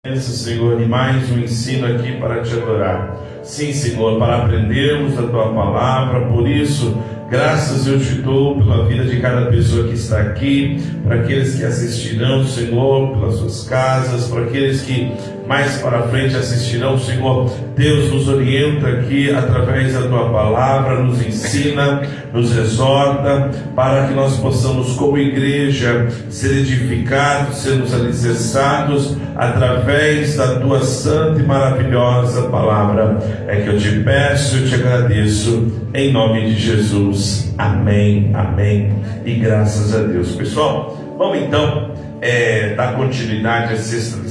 Senhor, e mais um ensino aqui para te adorar. Sim, Senhor, para aprendermos a Tua palavra. Por isso, graças eu te dou pela vida de cada pessoa que está aqui, para aqueles que assistirão, Senhor, pelas suas casas, para aqueles que mais para frente assistirão, Senhor. Deus nos orienta aqui através da Tua palavra, nos ensina, nos exorta, para que nós possamos, como igreja, ser edificados, sermos alicerçados através da Tua santa e maravilhosa palavra. É que eu te peço, eu te agradeço, em nome de Jesus. Amém, amém e graças a Deus. Pessoal, vamos então dar continuidade à sexta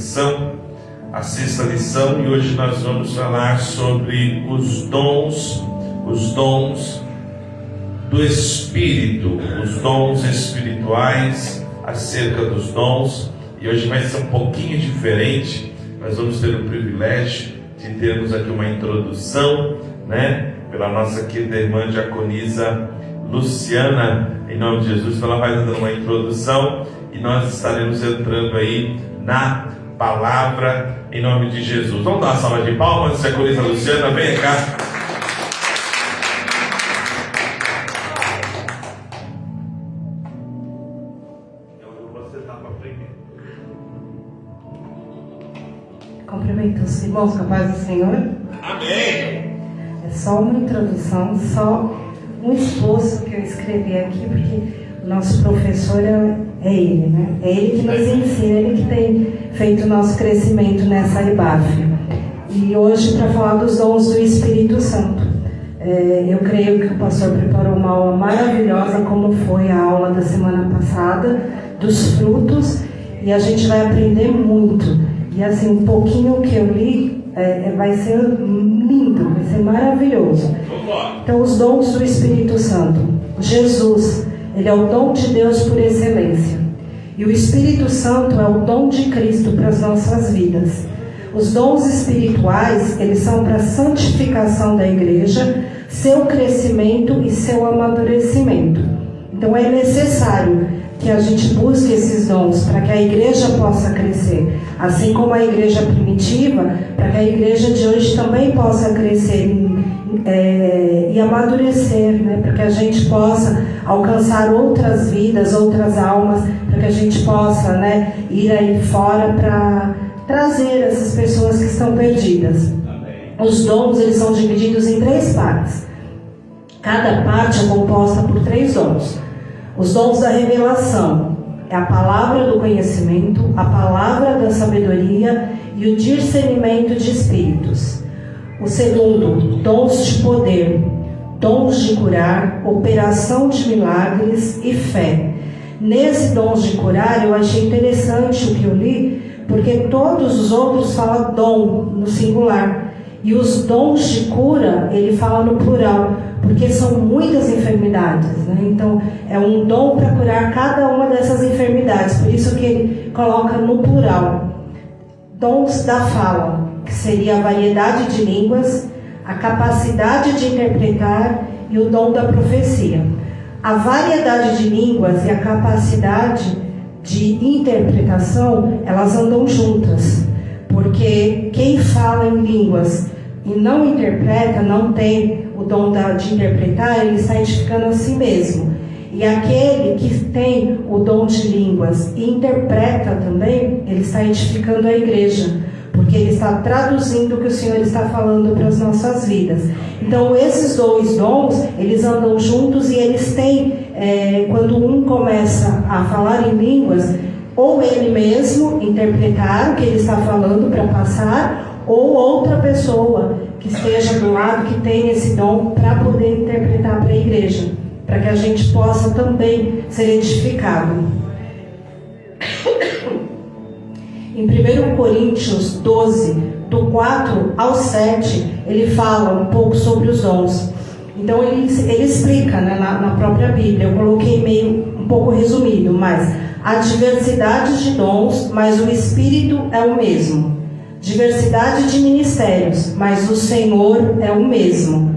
lição, e hoje nós vamos falar sobre os dons do Espírito, os dons espirituais, acerca dos dons. E hoje vai ser um pouquinho diferente. Nós vamos ter o privilégio de termos aqui uma introdução, pela nossa querida irmã diaconisa Luciana, em nome de Jesus. Ela vai dando uma introdução e nós estaremos entrando aí na palavra, em nome de Jesus. Vamos dar uma salva de palmas, diaconisa Luciana, vem cá. Cumprimento os irmãos com a paz do Senhor. Amém. É só uma introdução, só um esboço que eu escrevi aqui, porque o nosso professor é ele, É ele que nos ensina, ele que tem feito o nosso crescimento nessa IBAF. E hoje, para falar dos dons do Espírito Santo, eu creio que o pastor preparou uma aula maravilhosa, como foi a aula da semana passada, dos frutos, e a gente vai aprender muito. E assim, um pouquinho que eu li vai ser lindo, vai ser maravilhoso. Então, os dons do Espírito Santo. Jesus, ele é o dom de Deus por excelência. E o Espírito Santo é o dom de Cristo para as nossas vidas. Os dons espirituais, eles são para a santificação da igreja, seu crescimento e seu amadurecimento. Então, é necessário que a gente busque esses dons para que a igreja possa crescer, assim como a igreja primitiva, para que a igreja de hoje também possa crescer e amadurecer, para que a gente possa alcançar outras vidas, outras almas, para que a gente possa ir aí fora para trazer essas pessoas que estão perdidas. Amém. Os dons, eles são divididos em 3 partes. Cada parte é composta por 3 dons. Os dons da revelação é a palavra do conhecimento, a palavra da sabedoria e o discernimento de espíritos. O segundo, dons de poder, dons de curar, operação de milagres e fé. Nesse dons de curar, eu achei interessante o que eu li, porque todos os outros falam dom no singular. E os dons de cura, ele fala no plural, porque são muitas enfermidades, Então, é um dom para curar cada uma dessas enfermidades. Por isso que ele coloca no plural. Dons da fala, que seria a variedade de línguas, a capacidade de interpretar e o dom da profecia. A variedade de línguas e a capacidade de interpretação, elas andam juntas. Porque quem fala em línguas e não interpreta, não tem o dom de interpretar, ele está edificando a si mesmo. E aquele que tem o dom de línguas e interpreta também, ele está edificando a igreja, porque ele está traduzindo o que o Senhor está falando para as nossas vidas. Então, esses 2 dons, eles andam juntos e eles têm, quando um começa a falar em línguas, ou ele mesmo interpretar o que ele está falando para passar, ou outra pessoa que esteja do lado, que tem esse dom para poder interpretar para a igreja, para que a gente possa também ser edificado. Em 1 Coríntios 12, do 4 ao 7, ele fala um pouco sobre os dons. Então ele explica na própria Bíblia. Eu coloquei meio um pouco resumido, mas há diversidade de dons, mas o Espírito é o mesmo. Diversidade de ministérios, mas o Senhor é o mesmo.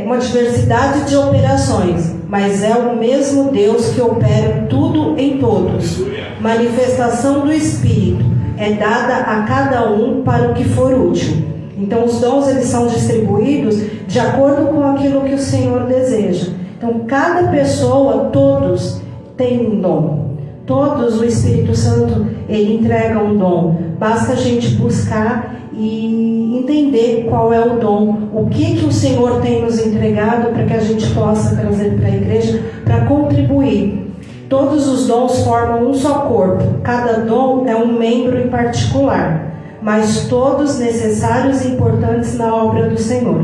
Uma diversidade de operações, mas é o mesmo Deus que opera tudo em todos. Manifestação do Espírito, é dada a cada um para o que for útil. Então os dons eles são distribuídos de acordo com aquilo que o Senhor deseja. Então cada pessoa, todos têm um dom. Todos, o Espírito Santo, ele entrega um dom. Basta a gente buscar e entender qual é o dom, o que o Senhor tem nos entregado para que a gente possa trazer para a igreja, para contribuir. Todos os dons formam um só corpo. Cada dom é um membro em particular, mas todos necessários e importantes na obra do Senhor.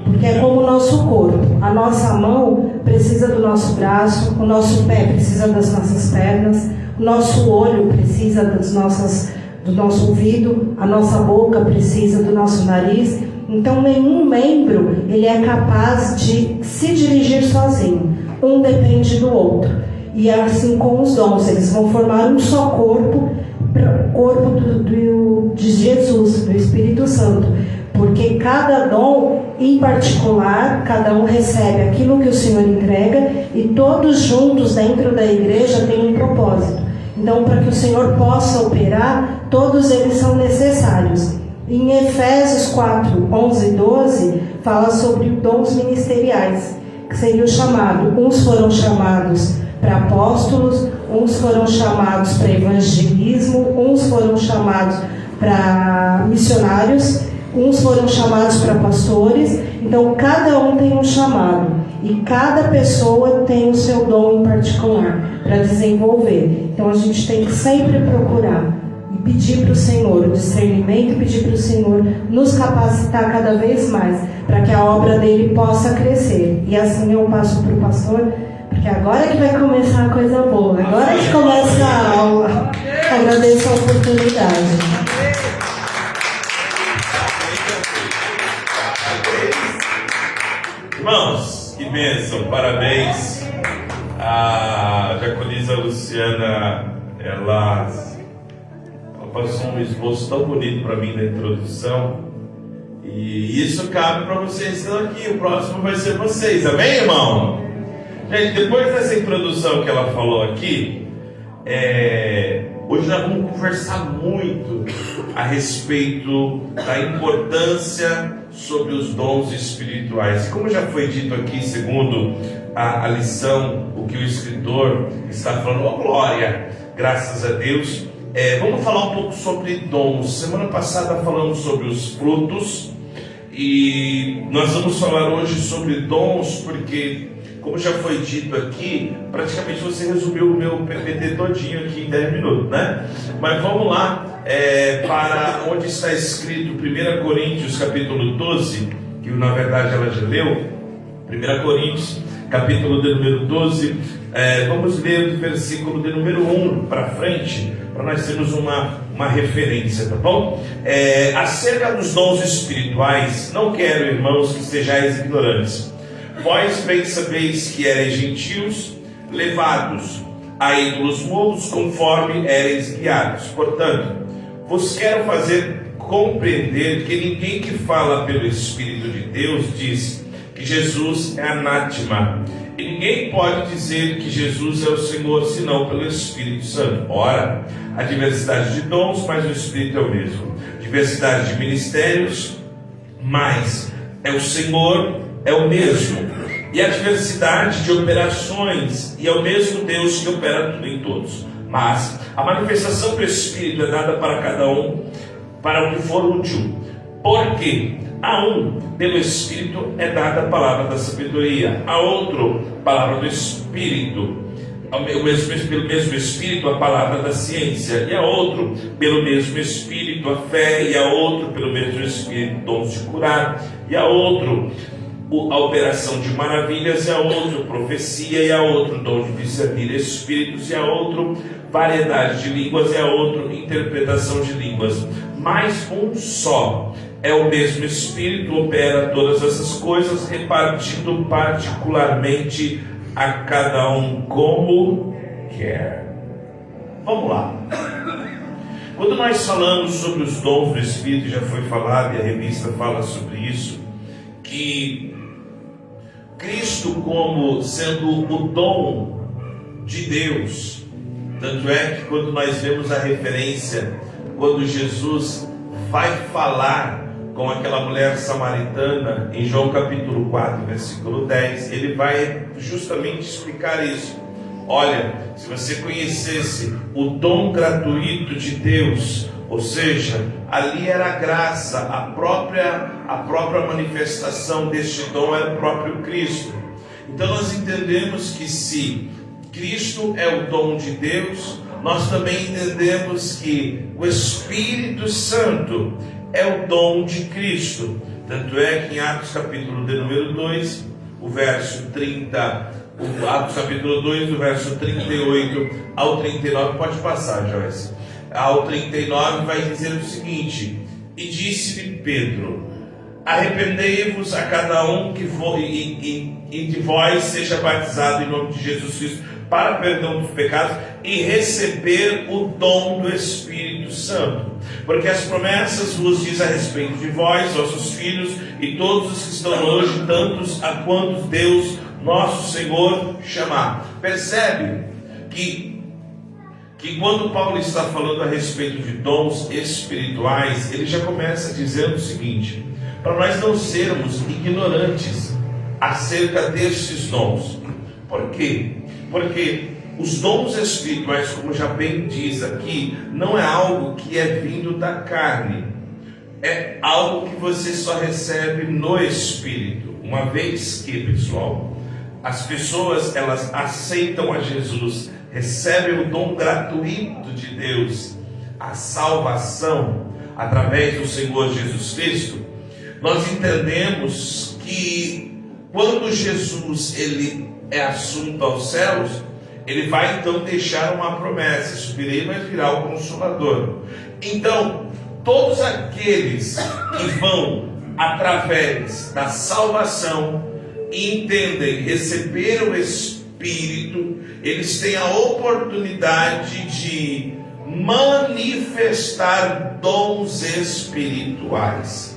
Porque é como o nosso corpo. A nossa mão precisa do nosso braço, o nosso pé precisa das nossas pernas, o nosso olho precisa do nosso ouvido, a nossa boca precisa do nosso nariz. Então nenhum membro ele é capaz de se dirigir sozinho. Um depende do outro. E é assim com os dons, eles vão formar um só corpo, o corpo de Jesus, do Espírito Santo. Porque cada dom, em particular, cada um recebe aquilo que o Senhor entrega e todos juntos dentro da igreja têm um propósito. Então, para que o Senhor possa operar, todos eles são necessários. Em Efésios 4, 11 e 12, fala sobre dons ministeriais, que seria o chamado. Uns foram chamados para apóstolos, uns foram chamados para evangelismo, uns foram chamados para missionários, uns foram chamados para pastores. Então cada um tem um chamado e cada pessoa tem o seu dom em particular para desenvolver. Então a gente tem que sempre procurar e pedir para o Senhor o discernimento, e pedir para o Senhor nos capacitar cada vez mais para que a obra dele possa crescer. E assim eu passo para o pastor, porque agora que vai começar a coisa boa, agora que começa a aula. Agradeço a oportunidade. Irmãos, que bênção, parabéns. A Jaconisa Luciana, ela passou um esboço tão bonito para mim na introdução. E isso cabe para vocês que estão aqui. O próximo vai ser vocês, amém, irmão? Gente, depois dessa introdução que ela falou aqui, hoje nós vamos conversar muito a respeito da importância sobre os dons espirituais. E como já foi dito aqui, segundo a lição, o que o escritor está falando, oh glória, graças a Deus, vamos falar um pouco sobre dons. Semana passada falamos sobre os frutos, e nós vamos falar hoje sobre dons, porque, como já foi dito aqui, praticamente você resumiu o meu PPT todinho aqui em 10 minutos, né? Mas vamos lá, para onde está escrito 1 Coríntios capítulo 12, que na verdade ela já leu, 1 Coríntios capítulo de número 12, vamos ler do versículo de número 1 para frente, para nós termos uma referência, tá bom? Acerca dos dons espirituais, não quero, irmãos, que sejais ignorantes. Vós bem sabeis que eres gentios, levados a ídolos mudos, conforme éreis guiados. Portanto, vos quero fazer compreender que ninguém que fala pelo Espírito de Deus diz que Jesus é anátema. E ninguém pode dizer que Jesus é o Senhor, senão pelo Espírito Santo. Ora, há diversidade de dons, mas o Espírito é o mesmo. Diversidade de ministérios, mas é o Senhor, é o mesmo. E a diversidade de operações, e é o mesmo Deus que opera tudo em todos. Mas a manifestação do Espírito é dada para cada um, para o que for útil. Porque a um, pelo Espírito, é dada a palavra da sabedoria, a outro, palavra do Espírito, pelo mesmo Espírito, a palavra da ciência, e a outro, pelo mesmo Espírito, a fé, e a outro, pelo mesmo Espírito, dons de curar, e a outro, a operação de maravilhas, e a outro, profecia, e a outro, dom de discernir espíritos, e a outro, variedade de línguas, e a outro, interpretação de línguas. Mas um só é o mesmo Espírito, opera todas essas coisas, repartindo particularmente a cada um como quer. Vamos lá. Quando nós falamos sobre os dons do Espírito, já foi falado e a revista fala sobre isso, que Cristo como sendo o dom de Deus, tanto é que quando nós vemos a referência quando Jesus vai falar com aquela mulher samaritana, em João capítulo 4, versículo 10, ele vai justamente explicar isso. Olha, se você conhecesse o dom gratuito de Deus, ou seja, ali era a graça, a própria manifestação deste dom era o próprio Cristo. Então nós entendemos que se Cristo é o dom de Deus, nós também entendemos que o Espírito Santo é o dom de Cristo. Tanto é que em Atos capítulo de número 2, o verso 30, Atos capítulo 2, do verso 38 ao 39, pode passar, Joyce. Ao 39 vai dizer o seguinte: e disse-lhe Pedro: arrependei-vos a cada um e de vós seja batizado em nome de Jesus Cristo para perdão dos pecados e receber o dom do Espírito Santo, porque as promessas vos diz a respeito de vós, vossos filhos e todos os que estão longe, tantos a quantos Deus nosso Senhor chamar. Percebe que quando Paulo está falando a respeito de dons espirituais, ele já começa dizendo o seguinte: para nós não sermos ignorantes acerca destes dons. Por quê? Porque os dons espirituais, como já bem diz aqui, não é algo que é vindo da carne, é algo que você só recebe no Espírito. Uma vez que, pessoal, as pessoas elas aceitam a Jesus, recebem o dom gratuito de Deus, a salvação através do Senhor Jesus Cristo, nós entendemos que quando Jesus ele é assunto aos céus, ele vai então deixar uma promessa: subirei e vai virar o Consolador. Então, todos aqueles que vão através da salvação e entendem receber o Espírito, eles têm a oportunidade de manifestar dons espirituais.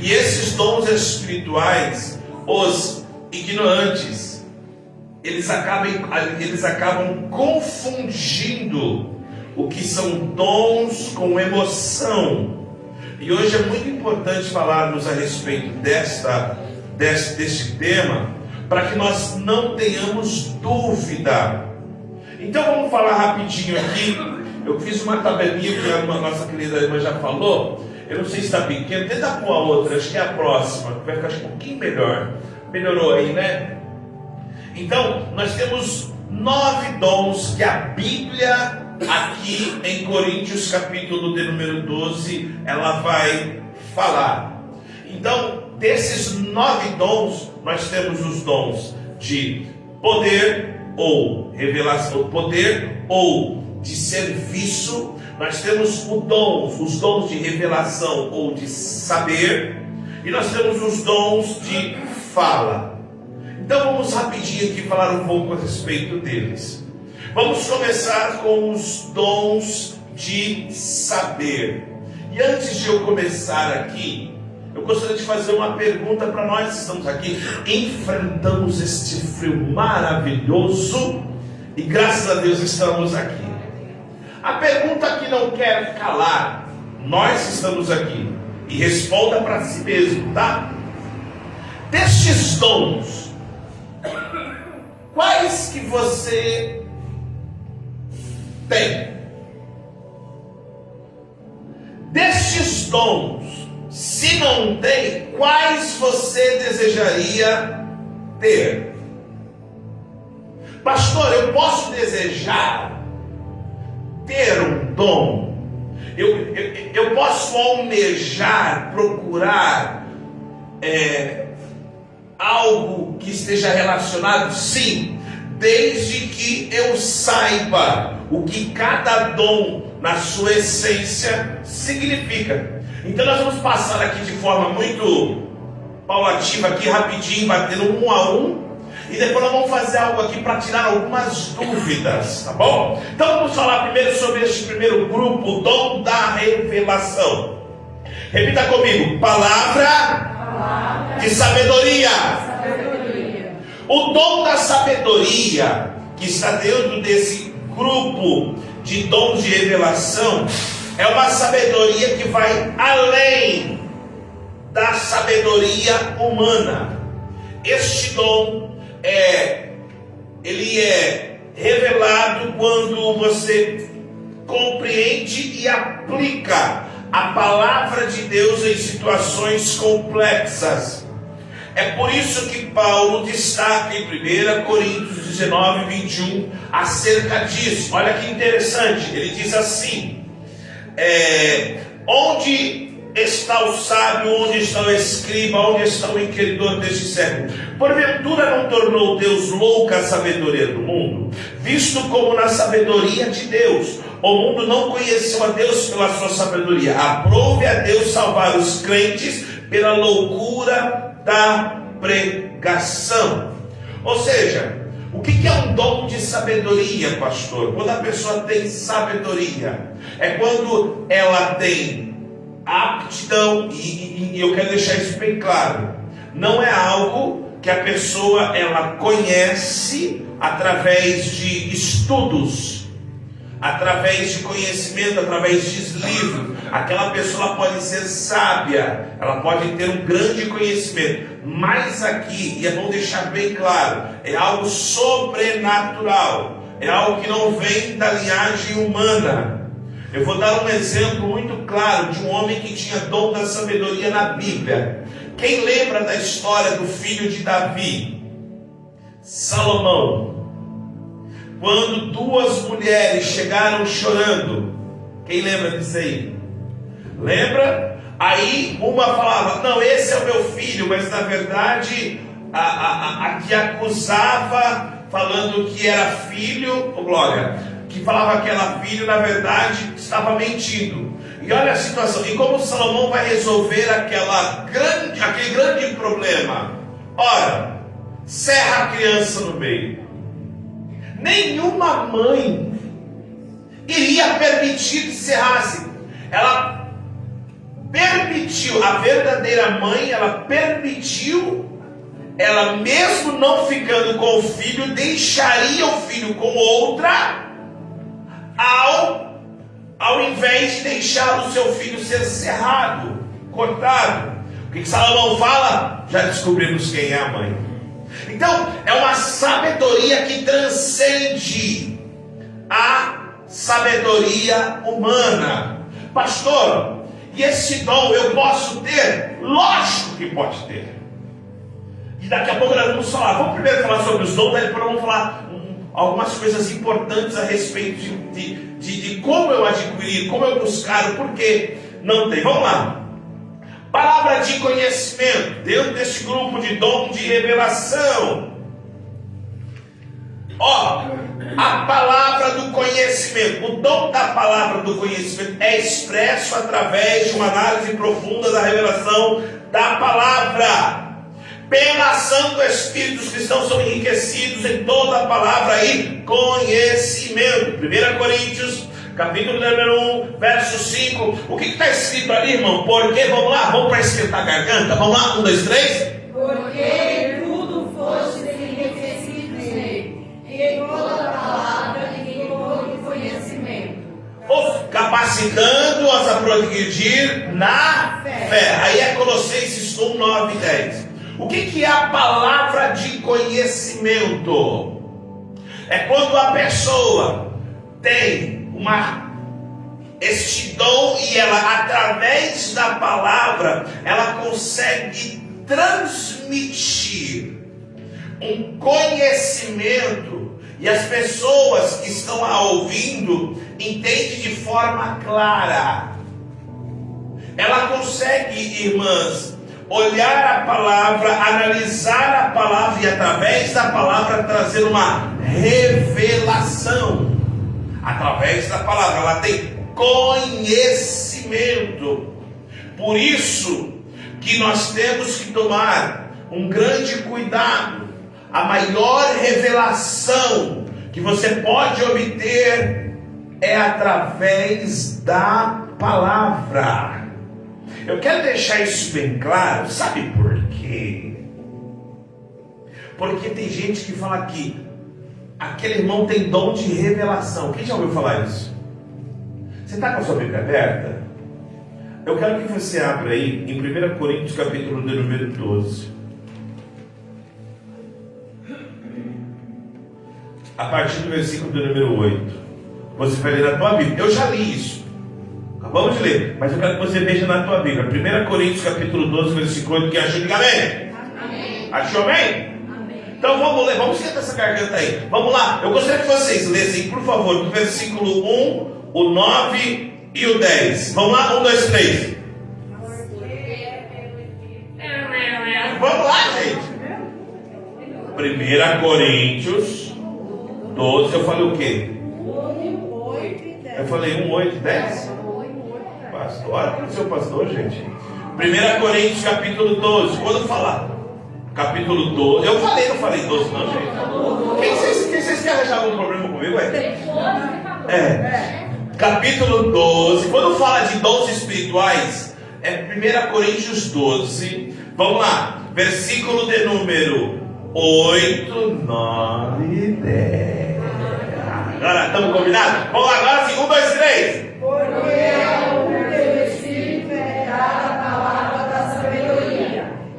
E esses dons espirituais, os ignorantes, eles acabam confundindo o que são dons com emoção. E hoje é muito importante falarmos a respeito deste tema, para que nós não tenhamos dúvida. Então vamos falar rapidinho aqui. Eu fiz uma tabelinha que a nossa querida irmã já falou. Eu não sei se está pequeno, tenta pôr a outra, acho que é a próxima, que vai ficar um pouquinho melhor. Melhorou aí, né? Então, nós temos 9 dons que a Bíblia, aqui em Coríntios, capítulo de número 12, ela vai falar. Então, desses 9 dons, nós temos os dons de poder ou revelação, poder ou de serviço. Nós temos os dons de revelação ou de saber, e nós temos os dons de fala. Então vamos rapidinho aqui falar um pouco a respeito deles. Vamos começar com os dons de saber. E antes de eu começar aqui, eu gostaria de fazer uma pergunta para nós que estamos aqui. Enfrentamos este frio maravilhoso e graças a Deus estamos aqui. A pergunta que não quer calar, nós estamos aqui, e responda para si mesmo, tá? Destes dons, quais que você tem? Destes dons, se não tem, quais você desejaria ter? Pastor, eu posso desejar ter um dom? Eu posso almejar, procurar algo que esteja relacionado? Sim, desde que eu saiba o que cada dom na sua essência significa. Então nós vamos passar aqui de forma muito paulativa, aqui rapidinho, batendo um a um, e depois nós vamos fazer algo aqui para tirar algumas dúvidas, tá bom? Então vamos falar primeiro sobre este primeiro grupo, o dom da revelação. Repita comigo: palavra de sabedoria. O dom da sabedoria, que está dentro desse grupo de dons de revelação, É uma sabedoria que vai além da sabedoria humana. Este dom ele é revelado quando você compreende e aplica a palavra de Deus em situações complexas. É por isso que Paulo destaca em 1 Coríntios 19, 21 acerca disso. Olha que interessante, ele diz assim: onde está o sábio, onde está o escriba, onde está o inquiridor deste século? Porventura não tornou Deus louca a sabedoria do mundo? Visto como na sabedoria de Deus o mundo não conheceu a Deus pela sua sabedoria, aprove a Deus salvar os crentes pela loucura da pregação. Ou seja, o que é um dom de sabedoria, pastor? Quando a pessoa tem sabedoria, é quando ela tem aptidão, e eu quero deixar isso bem claro, não é algo que a pessoa ela conhece através de estudos, através de conhecimento, através de livros. Aquela pessoa ela pode ser sábia, ela pode ter um grande conhecimento, mas aqui, e é bom deixar bem claro, é algo sobrenatural, é algo que não vem da linhagem humana. Eu vou dar um exemplo muito claro de um homem que tinha dom da sabedoria na Bíblia. Quem lembra da história do filho de Davi, Salomão? Quando duas mulheres chegaram chorando, quem lembra disso aí? Lembra? Aí uma falava: não, esse é o meu filho, mas na verdade a que acusava, falando que era filho, glória, que falava que era filho, na verdade estava mentindo. E olha a situação, e como Salomão vai resolver aquele grande problema? Ora, serra a criança no meio. Nenhuma mãe iria permitir que serrasse. Ela permitiu, a verdadeira mãe, ela permitiu, ela mesmo não ficando com o filho, deixaria o filho com outra, ao invés de deixar o seu filho ser serrado, cortado. O que Salomão fala? Já descobrimos quem é a mãe. Então, é uma sabedoria que transcende a sabedoria humana. Pastor, e esse dom eu posso ter? Lógico que pode ter. E daqui a pouco nós vamos falar. Vamos primeiro falar sobre os dons, daí depois vamos falar algumas coisas importantes a respeito de como eu adquirir, como eu buscar, o porquê não tem. Vamos lá. Palavra de conhecimento, dentro desse grupo de dom de revelação. A palavra do conhecimento, o dom da palavra do conhecimento é expresso através de uma análise profunda da revelação da palavra. Pela ação do Espírito, os cristãos são enriquecidos em toda a palavra e conhecimento. 1 Coríntios, capítulo número 1, verso 5. O que está escrito ali, irmão? Porque, vamos lá, vamos para esquentar a garganta. Vamos lá, 1, 2, 3. Porque tudo foste enriquecido nele, e em toda a palavra e em todo conhecimento. Capacitando-as a progredir na fé. Aí é Colossenses 1, 9 e 10. O que é a palavra de conhecimento? É quando a pessoa tem este dom e ela, através da palavra, ela consegue transmitir um conhecimento, e as pessoas que estão a ouvindo entendem de forma clara. Ela consegue, irmãs, olhar a palavra, analisar a palavra e através da palavra trazer uma revelação. Através da palavra, ela tem conhecimento. Por isso que nós temos que tomar um grande cuidado. A maior revelação que você pode obter é através da palavra. Eu quero deixar isso bem claro, sabe por quê? Porque tem gente que fala que aquele irmão tem dom de revelação. Quem já ouviu falar isso? Você está com a sua Bíblia aberta? Eu quero que você abra aí em 1 Coríntios capítulo de número 12. A partir do versículo de número 8. Você vai ler na tua Bíblia. Eu já li isso. Acabamos de ler. Mas eu quero que você veja na tua Bíblia. 1 Coríntios capítulo 12, versículo 8. Quem achou, diga amém. Amém. Achou amém? Então vamos ler, vamos esquentar essa garganta aí. Vamos lá, eu gostaria que vocês lessem, por favor, do versículo 1, o 9 e o 10. Vamos lá, 1, 2, 3. Vamos lá, gente. 1 Coríntios 12, eu falei o quê? Eu falei 1, 8 e 10? Pastor, olha para o seu pastor, gente. 1 Coríntios capítulo 12, quando falar capítulo 12, eu falei, não falei 12 não, gente. Quem vocês querem arranjar algum problema comigo, capítulo 12, quando fala de dons espirituais, é 1 Coríntios 12, vamos lá, versículo de número 8, 9 e 10. Agora, estamos combinados? Vamos lá, agora sim, 1, 2, 3.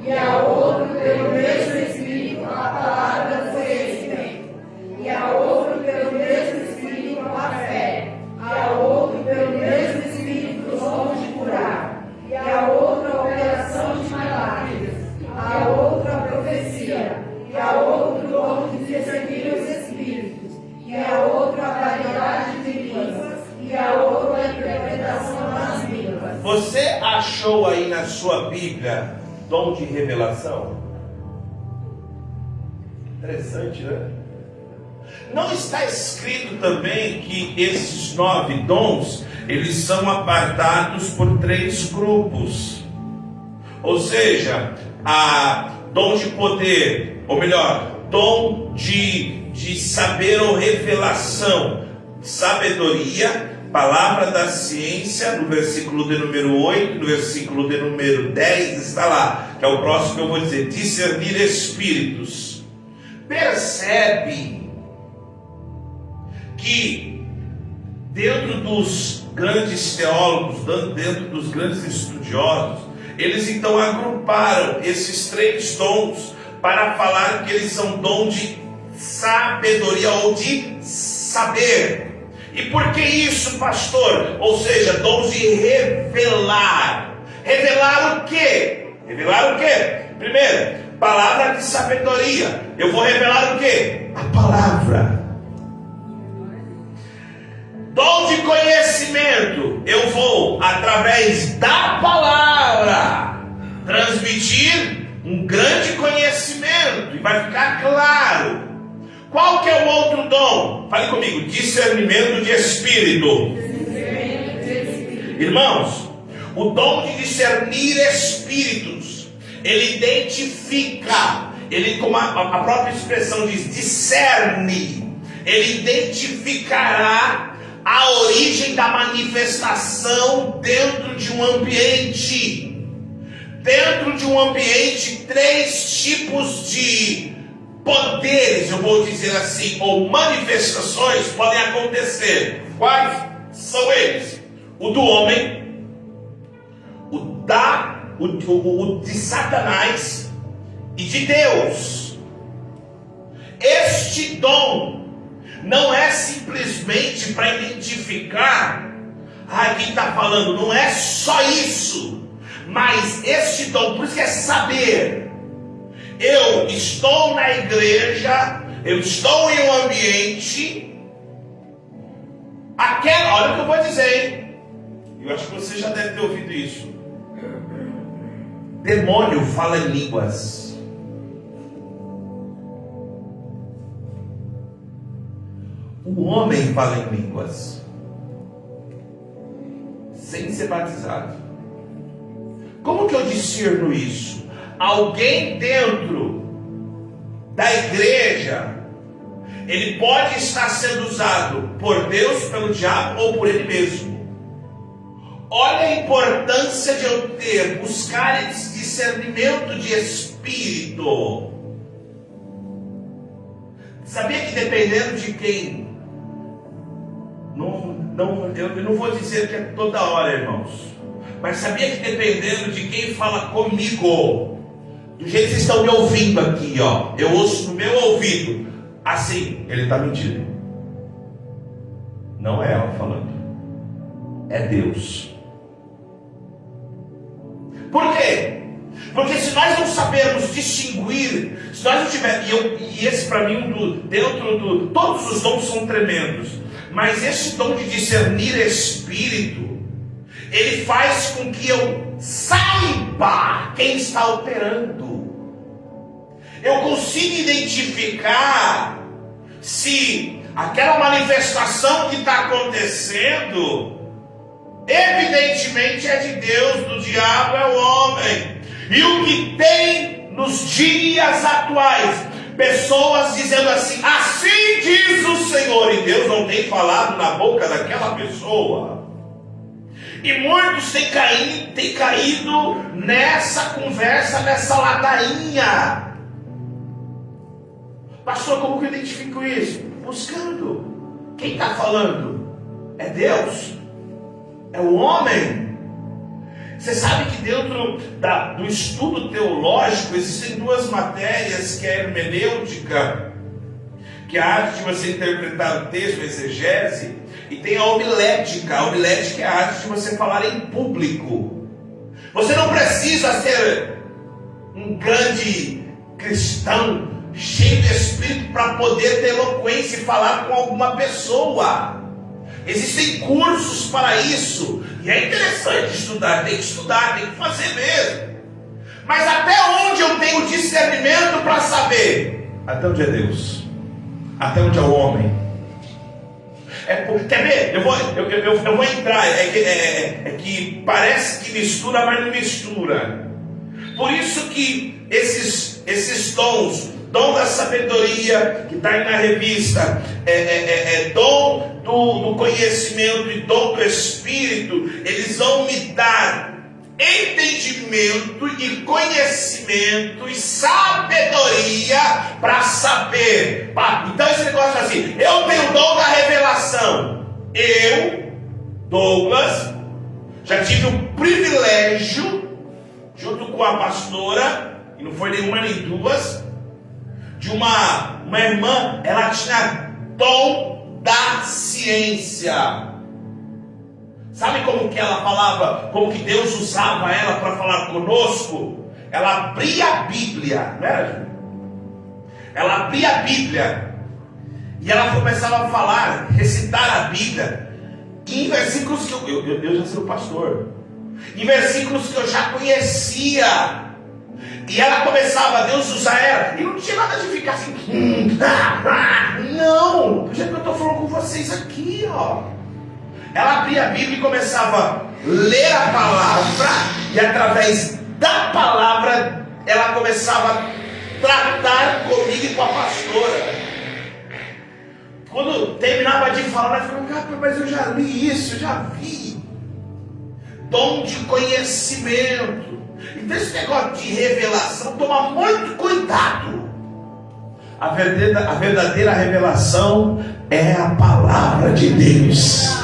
E a outro pelo mesmo Espírito a palavra do conhecimento, e a outro pelo mesmo Espírito a fé, e a outro pelo mesmo Espírito os dons de curar, e a outra a operação de milagres, a outra a profecia, e a outro o dom de discernir os espíritos, e a outra a variedade de línguas, e a outra a interpretação das línguas. Você achou aí na sua Bíblia dom de revelação? Interessante, né? Não está escrito também que esses 9 dons, eles são apartados por 3 grupos. Ou seja, a dom de poder, ou melhor, dom de saber ou revelação, sabedoria, palavra da ciência, no versículo de número 8, no versículo de número 10, está lá, que é o próximo que eu vou dizer, discernir espíritos. Percebe que dentro dos grandes teólogos, dentro dos grandes estudiosos, eles então agruparam esses 3 dons para falar que eles são dom de sabedoria ou de saber. E por que isso, pastor? Ou seja, dons de revelar. Revelar o quê? Revelar o quê? Primeiro, palavra de sabedoria. Eu vou revelar o quê? A palavra. Dom de conhecimento. Eu vou, através da palavra, transmitir um grande conhecimento. E vai ficar claro. Qual que é o outro dom? Fale comigo, discernimento de espírito. Irmãos, o dom de discernir espíritos, ele identifica, ele, como a própria expressão diz, discerne, ele identificará a origem da manifestação dentro de um ambiente. Dentro de um ambiente, 3 tipos de poderes, eu vou dizer assim, ou manifestações podem acontecer. Quais são eles? O do homem, o de Satanás e de Deus. Este dom não é simplesmente para identificar, quem está falando, não é só isso, mas este dom, por isso que é saber. Eu estou na igreja, eu estou em um ambiente, olha o que eu vou dizer, hein? Eu acho que você já deve ter ouvido isso. Demônio fala em línguas. O homem fala em línguas, sem ser batizado. Como que eu discerno isso? Alguém dentro da igreja, ele pode estar sendo usado por Deus, pelo diabo ou por ele mesmo. Olha a importância de eu buscar esse discernimento de espírito. Sabia que dependendo de quem, eu não vou dizer que é toda hora, irmãos, mas sabia que dependendo de quem fala comigo, do jeito que vocês estão me ouvindo aqui, ó, eu ouço no meu ouvido, assim, ele está mentindo. Não é ela falando, é Deus. Por quê? Porque se nós não sabermos distinguir, se nós não tivermos, e esse para mim, todos os dons são tremendos, mas esse dom de discernir espírito, ele faz com que eu saiba quem está operando. Eu consigo identificar se aquela manifestação que está acontecendo, evidentemente é de Deus, do diabo é o homem. E o que tem nos dias atuais, pessoas dizendo assim, assim diz o Senhor, e Deus não tem falado na boca daquela pessoa. E muitos têm caído nessa conversa, nessa ladainha. Pastor, como que eu identifico isso? Buscando. Quem está falando? É Deus? É o homem? Você sabe que dentro do estudo teológico existem duas matérias, que é a hermenêutica, que é a arte de você interpretar o texto, a exegese, e tem a homilética. A homilética é a arte de você falar em público. Você não precisa ser um grande cristão, cheio de espírito, para poder ter eloquência e falar com alguma pessoa. Existem cursos para isso. E é interessante estudar, tem que fazer mesmo. Mas até onde eu tenho discernimento para saber? Até onde é Deus? Até onde é o homem? Quer ver? Eu vou entrar. É que parece que mistura, mas não mistura. Por isso que esses dons, dom da sabedoria, que está aí na revista, dom do conhecimento e dom do Espírito, eles vão me dar entendimento e conhecimento e sabedoria para saber. Então esse negócio é assim, eu tenho o dom da revelação. Eu, Douglas, já tive o privilégio, junto com a pastora, e não foi nenhuma nem duas, de uma irmã, ela tinha dom da ciência. Sabe como que ela falava, como que Deus usava ela para falar conosco? Ela abria a Bíblia, não era? Ela abria a Bíblia e ela começava a falar, recitar a Bíblia, em versículos que eu já sou pastor, em versículos que eu já conhecia. E ela começava, Deus usar ela, e não tinha nada de ficar assim, não, do jeito que eu estou falando com vocês aqui, ó. Ela abria a Bíblia e começava a ler a palavra, e através da palavra, ela começava a tratar comigo e com a pastora. Quando terminava de falar, ela falava, mas eu já li isso, eu já vi. Dom de conhecimento. Então esse negócio de revelação, toma muito cuidado. A verdadeira revelação é a palavra de Deus.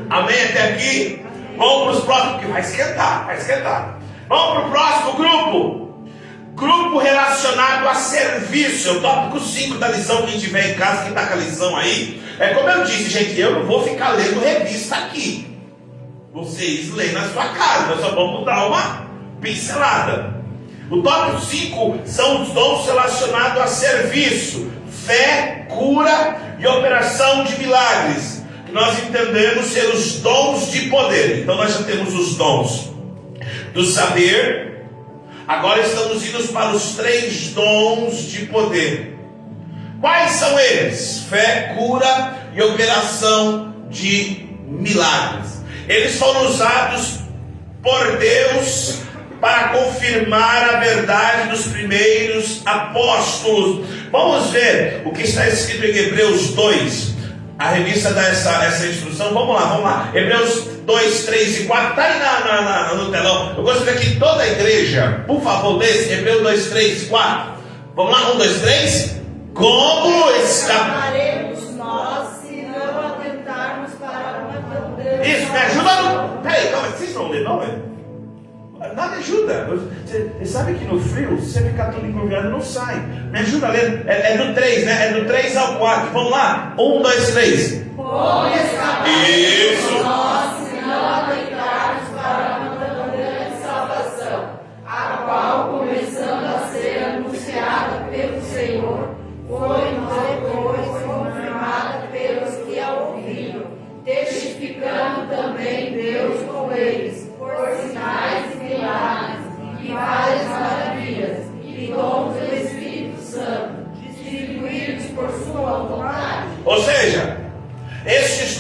Amém até aqui? Vamos para os próximos, que vai esquentar. Vamos para o próximo grupo. Grupo relacionado a serviço. É o tópico 5 da lição. Quem tiver em casa, quem está com a lição aí. É como eu disse, gente, eu não vou ficar lendo revista aqui. Vocês leem na sua casa, nós só vamos dar uma pincelada. O tópico 5 são os dons relacionados a serviço, fé, cura e operação de milagres, que nós entendemos ser os dons de poder. Então nós já temos os dons do saber. Agora estamos indo para os 3 dons de poder. Quais são eles? Fé, cura e operação de milagres. Eles foram usados por Deus para confirmar a verdade dos primeiros apóstolos. Vamos ver o que está escrito em Hebreus 2. A revista dá essa instrução. Vamos lá. Hebreus 2, 3 e 4. Está aí no telão. Eu gostaria que toda a igreja, por favor, lesse Hebreus 2, 3 e 4. Vamos lá, 1, 2, 3. Como está? Faremos nós se não atentarmos para uma Isso, me ajuda no... Peraí, calma, vocês não lê, não, é? Nada ajuda. Você sabe que no frio, se você ficar todo encolhado, não sai. Me ajuda a ler. É do 3, né? É do 3 ao 4. Vamos lá. 1, 2, 3. Isso. Nós, se não atentarmos para uma tão grande salvação, a qual, começando a ser anunciada pelo Senhor, foi-nos depois confirmada pelos que a ouviram, testificando também Deus com eles, por sinais e milagres, e várias maravilhas, e dons do Espírito Santo, distribuídos por sua vontade. Ou seja, esses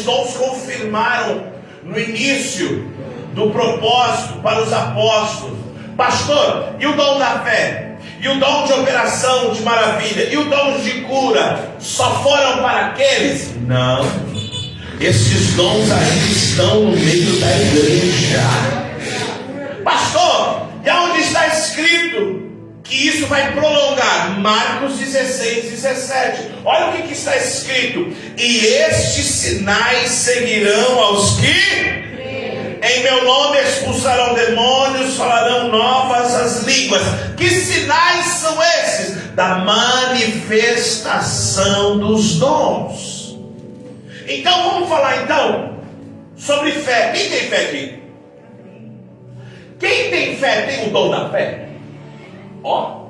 dons confirmaram no início do propósito para os apóstolos. Pastor, e o dom da fé? E o dom de operação de maravilha? E o dom de cura? Só foram para aqueles? Não. Esses dons ainda estão no meio da igreja. Pastor, e aonde está escrito que isso vai prolongar? Marcos 16, 17. Olha o que está escrito: e estes sinais seguirão aos que em meu nome expulsarão demônios, falarão novas as línguas. Que sinais são esses? Da manifestação dos dons. Então vamos falar sobre fé. Quem tem fé aqui? Quem tem fé tem o dom da fé? Ó,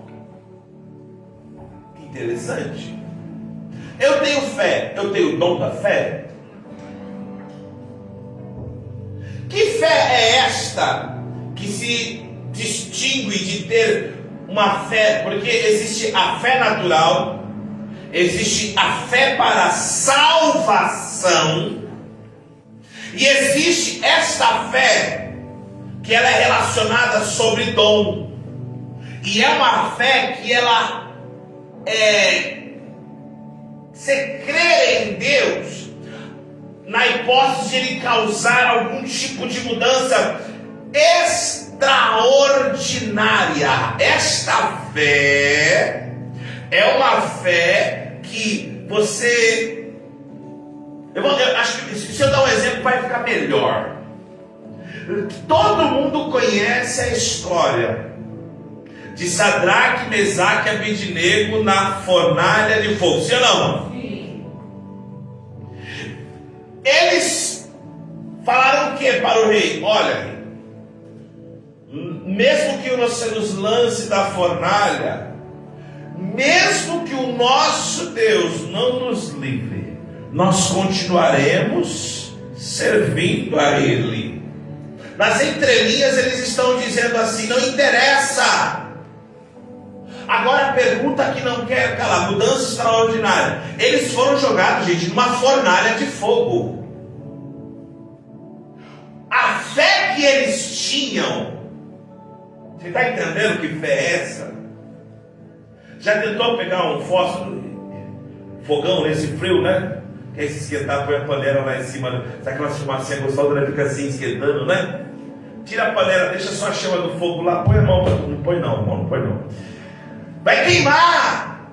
que interessante. Eu tenho fé, eu tenho o dom da fé. Que fé é esta que se distingue de ter uma fé? Porque existe a fé natural, existe a fé para a salvação, e existe esta fé que ela é relacionada sobre dom. E é uma fé que ela você crê em Deus na hipótese de Ele causar algum tipo de mudança extraordinária. Esta fé é uma fé que você... Eu acho que se eu dar um exemplo vai ficar melhor. Todo mundo conhece a história de Sadraque, Mesaque e Abednego na fornalha de fogo, sim ou não? Sim. Eles falaram o que para o rei? Olha, mesmo que você nos lance da fornalha, mesmo que o nosso Deus não nos livre, nós continuaremos servindo a Ele. Nas entrelinhas eles estão dizendo assim: não interessa. Agora a pergunta que não quer calar: mudança extraordinária. Eles foram jogados, gente, numa fornalha de fogo. A fé que eles tinham, você está entendendo que fé é essa? Já tentou pegar um fósforo, fogão nesse frio, né? Que aí se esquentar, põe a panela lá em cima, sabe aquela fumacinha gostosa, né? Fica assim esquentando, né? Tira a panela, deixa só a chama do fogo lá, põe a mão, não põe não, irmão, não põe não. Vai queimar.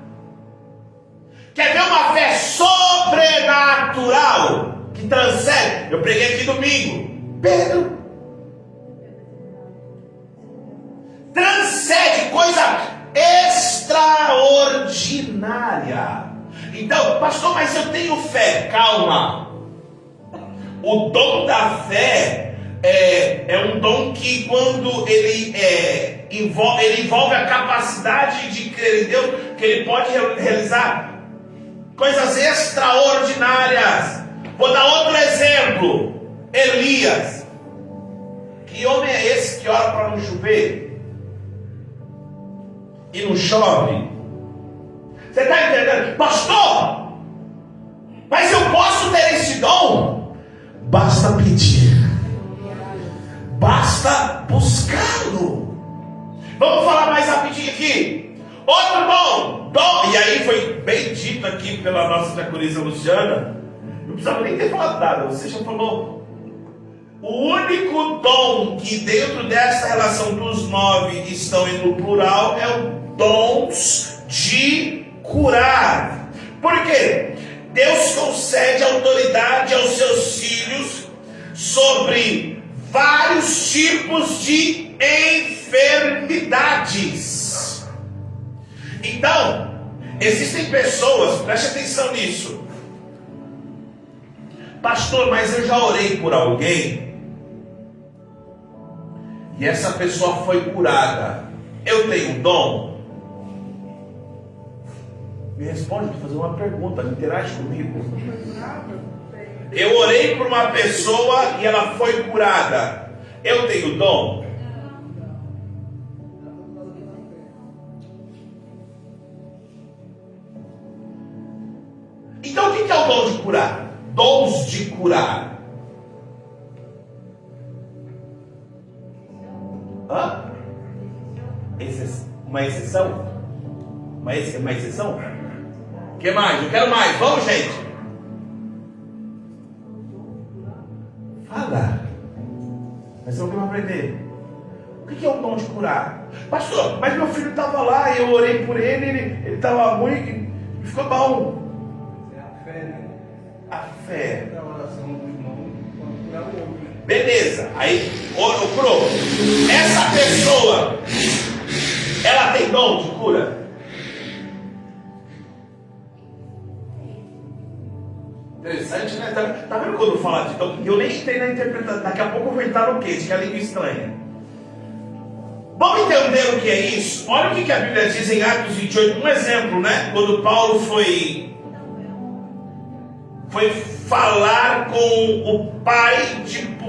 Quer ver uma fé sobrenatural que transcende? Eu preguei aqui domingo. Pedro transcende, coisa extraordinária. Então, pastor, mas eu tenho fé. Calma. O dom da fé é um dom que, quando ele envolve a capacidade de crer em Deus, que ele pode realizar coisas extraordinárias. Vou dar outro exemplo: Elias. Que homem é esse que ora para não chover e não chove? Você está entendendo? Pastor, mas eu posso ter esse dom? Basta pedir, basta buscá-lo. Vamos falar mais rapidinho aqui. Outro dom, e aí foi bem dito aqui pela nossa diaconisa Luciana. Não precisava nem ter falado nada, você já falou. O único dom que dentro dessa relação dos 9 estão no plural é o dons de curar. Por quê? Deus concede autoridade aos seus filhos sobre vários tipos de enfermidades. Então, existem pessoas, preste atenção nisso. Pastor, mas eu já orei por alguém e essa pessoa foi curada. Eu tenho dom? Me responde, vou fazer uma pergunta, interage comigo. Eu orei por uma pessoa e ela foi curada. Eu tenho dom? Então o que é o dom de curar? Dons de curar. Hã? Uma exceção? Uma exceção? O que mais? Eu quero mais. Vamos, gente. Fala. Mas eu quero aprender. O que é o dom de curar? Pastor, mas meu filho estava lá e eu orei por ele estava ruim e ficou bom. É a fé, né? A fé. A oração do irmão pode curar o outro. Beleza. Aí, curou. Essa pessoa, ela tem dom de cura? Interessante, né? Tá vendo quando eu falo de dom? Eu nem entrei na interpretação. Daqui a pouco eu vou entrar no queijo, que é a língua estranha. Vamos entender o que é isso? Olha o que a Bíblia diz em Atos 28. Um exemplo, né? Quando Paulo foi falar com o pai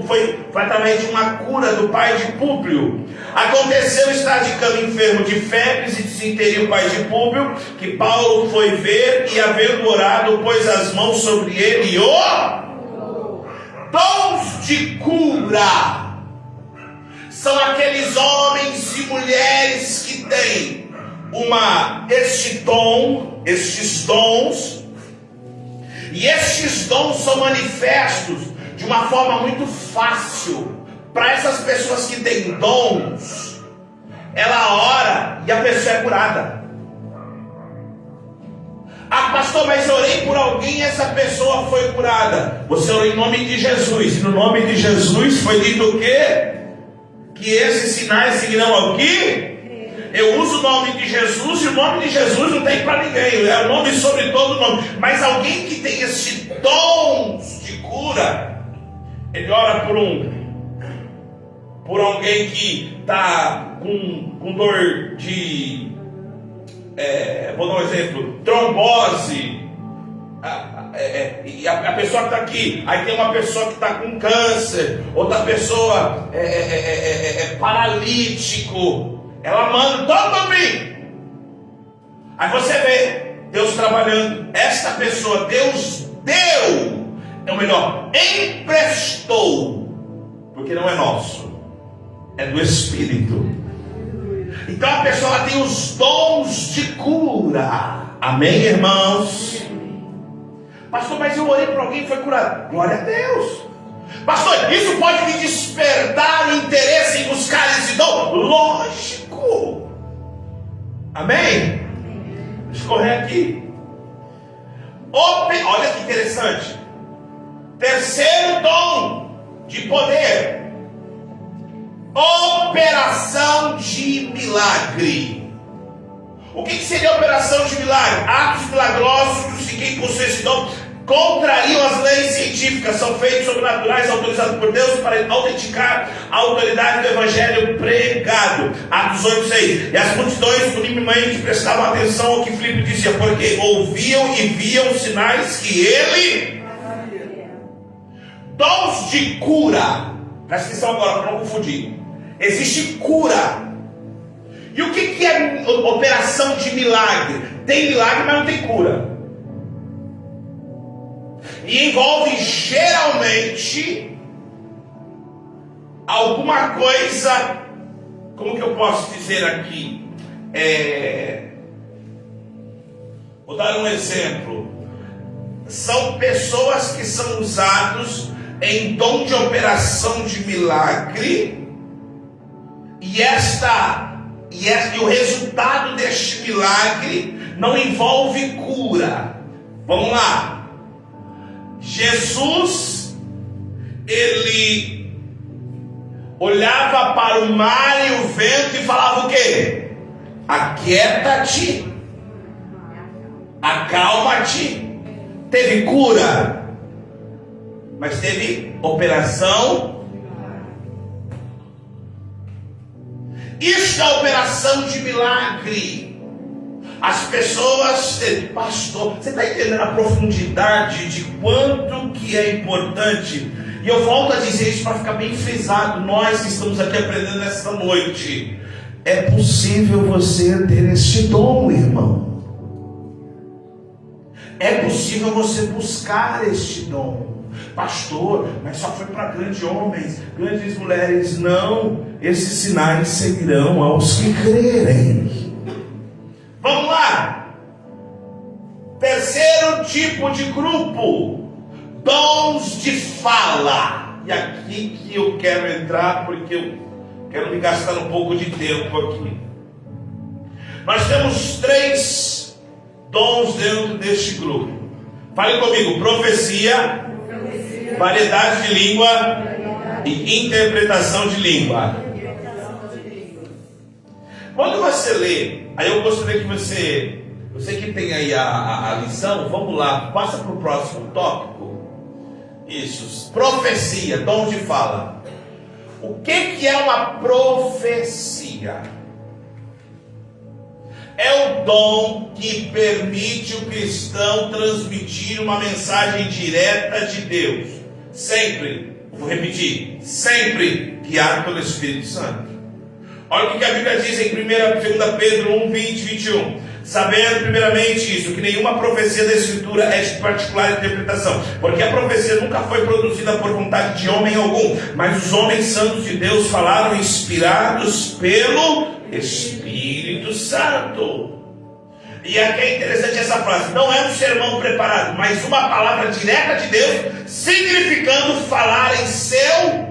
foi através de uma cura do pai de Públio. Aconteceu estar de cama enfermo de febres e disenteria o pai de Públio, que Paulo foi ver e, havendo orado, pôs as mãos sobre ele e dons de cura são aqueles homens e mulheres que têm estes dons. E estes dons são manifestos de uma forma muito fácil. Para essas pessoas que têm dons, ela ora e a pessoa é curada. Ah, pastor, mas eu orei por alguém e essa pessoa foi curada. Você orou em nome de Jesus. E no nome de Jesus foi dito o quê? Que esses sinais seguirão ao quê? Eu uso o nome de Jesus e o nome de Jesus não tem para ninguém. É o nome sobre todo nome. Mas alguém que tem esses dons de cura, ele ora por alguém que está com dor de, vou dar um exemplo, trombose. E a pessoa que está aqui, aí tem uma pessoa que está com câncer, outra pessoa paralítico. Ela manda todo mundo vir. Aí você vê Deus trabalhando. Esta pessoa, Deus deu, ou melhor, emprestou, porque não é nosso, é do Espírito. Então a pessoa ela tem os dons de cura. Amém, irmãos? Pastor, mas eu orei para alguém e foi curado. Glória a Deus. Pastor, isso pode me despertar interesse em buscar esse dom? Lógico. Amém? Deixa eu correr aqui. Olha que interessante. Terceiro dom de poder: operação de milagre. O que seria operação de milagre? Atos milagrosos de quem possui esse dom contrariam as leis científicas, são feitos sobrenaturais autorizados por Deus para autenticar a autoridade do evangelho pregado. Atos 8:6. E as multidões unanimemente prestavam atenção ao que Filipe dizia, porque ouviam e viam sinais que ele... Dons de cura. Presta atenção agora para não confundir. Existe cura. E o que é operação de milagre? Tem milagre, mas não tem cura. E envolve geralmente alguma coisa, como que eu posso dizer aqui? Vou dar um exemplo. São pessoas que são usados em dom de operação de milagre, e o resultado deste milagre não envolve cura. Vamos lá. Jesus, ele olhava para o mar e o vento e falava o quê? Aquieta-te, acalma-te. Teve cura, mas teve operação. Isso é operação de milagre. As pessoas, pastor, você está entendendo a profundidade de quanto que é importante? E eu volto a dizer isso para ficar bem frisado. Nós que estamos aqui aprendendo esta noite, é possível você ter este dom, irmão. É possível você buscar este dom. Pastor, mas só foi para grandes homens, grandes mulheres. Não, esses sinais seguirão aos que crerem. Vamos lá. Terceiro tipo de grupo: dons de fala. E aqui que eu quero entrar, porque eu quero me gastar um pouco de tempo aqui. Nós temos 3 dons dentro deste grupo. Fale comigo: profecia, variedade de língua e interpretação de língua. Quando você lê, aí eu gostaria que você que tem aí a lição, vamos lá, passa para o próximo tópico. Isso, profecia, dom de fala. O que é uma profecia? É o dom que permite o cristão transmitir uma mensagem direta de Deus. Sempre, vou repetir, sempre guiado pelo Espírito Santo. Olha o que a Bíblia diz em 2 Pedro 1, 20, 21. Sabendo primeiramente isso, que nenhuma profecia da Escritura é de particular interpretação, porque a profecia nunca foi produzida por vontade de homem algum, mas os homens santos de Deus falaram inspirados pelo Espírito Santo. E aqui é interessante essa frase: não é um sermão preparado, mas uma palavra direta de Deus, significando falar em seu.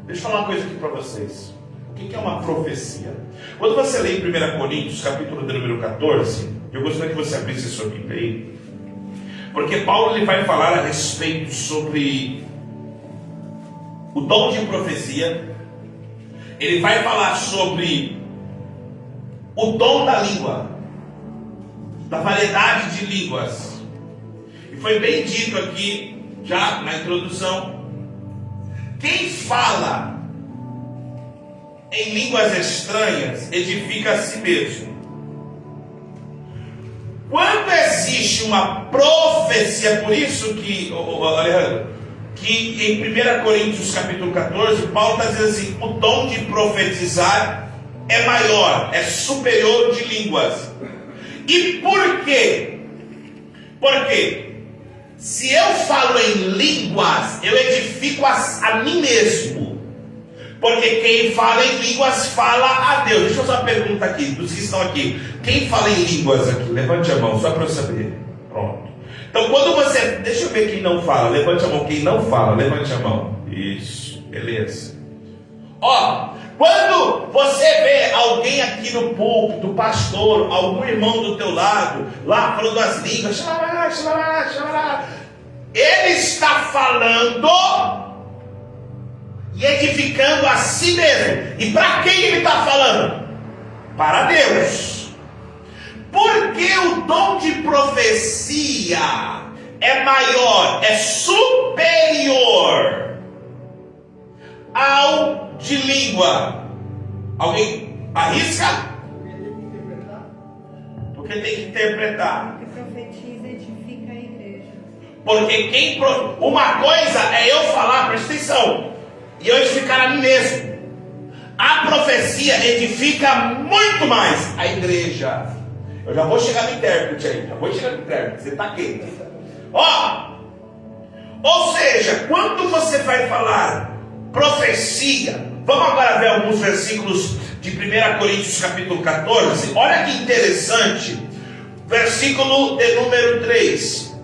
Deixa eu falar uma coisa aqui para vocês. O que é uma profecia? Quando você lê em 1 Coríntios, capítulo de número 14, eu gostaria que você abrisse sua Bíblia aí, porque Paulo ele vai falar a respeito sobre o dom de profecia. Ele vai falar sobre o dom da língua, da variedade de línguas. E foi bem dito aqui, já na introdução, quem fala em línguas estranhas edifica a si mesmo. Quando existe uma profecia, por isso que, Alejandro, que em 1 Coríntios capítulo 14, Paulo está dizendo assim: o dom de profetizar é maior, é superior de línguas. E por quê? Porque se eu falo em línguas, eu edifico a mim mesmo. Porque quem fala em línguas fala a Deus. Deixa eu fazer uma pergunta aqui, dos que estão aqui. Quem fala em línguas aqui? Levante a mão, só para eu saber. Pronto. Então quando você... Deixa eu ver quem não fala. Levante a mão. Quem não fala, levante a mão. Isso, beleza. Ó, quando você vê alguém aqui no púlpito, pastor, algum irmão do teu lado, lá falando as línguas, xalá, xalá, xalá, ele está falando e edificando a si mesmo. E para quem ele está falando? Para Deus. Porque o dom de profecia é maior, é superior ao de língua. Alguém arrisca? Porque tem que interpretar. Porque profetiza edifica a igreja. Porque uma coisa é eu falar, presta atenção, e eu edificar a mim mesmo. A profecia edifica muito mais a igreja. Eu já vou chegar no intérprete aí. Você está quente. Ó, ou seja, quando você vai falar profecia, vamos agora ver alguns versículos de 1 Coríntios capítulo 14. Olha que interessante. Versículo de número 3.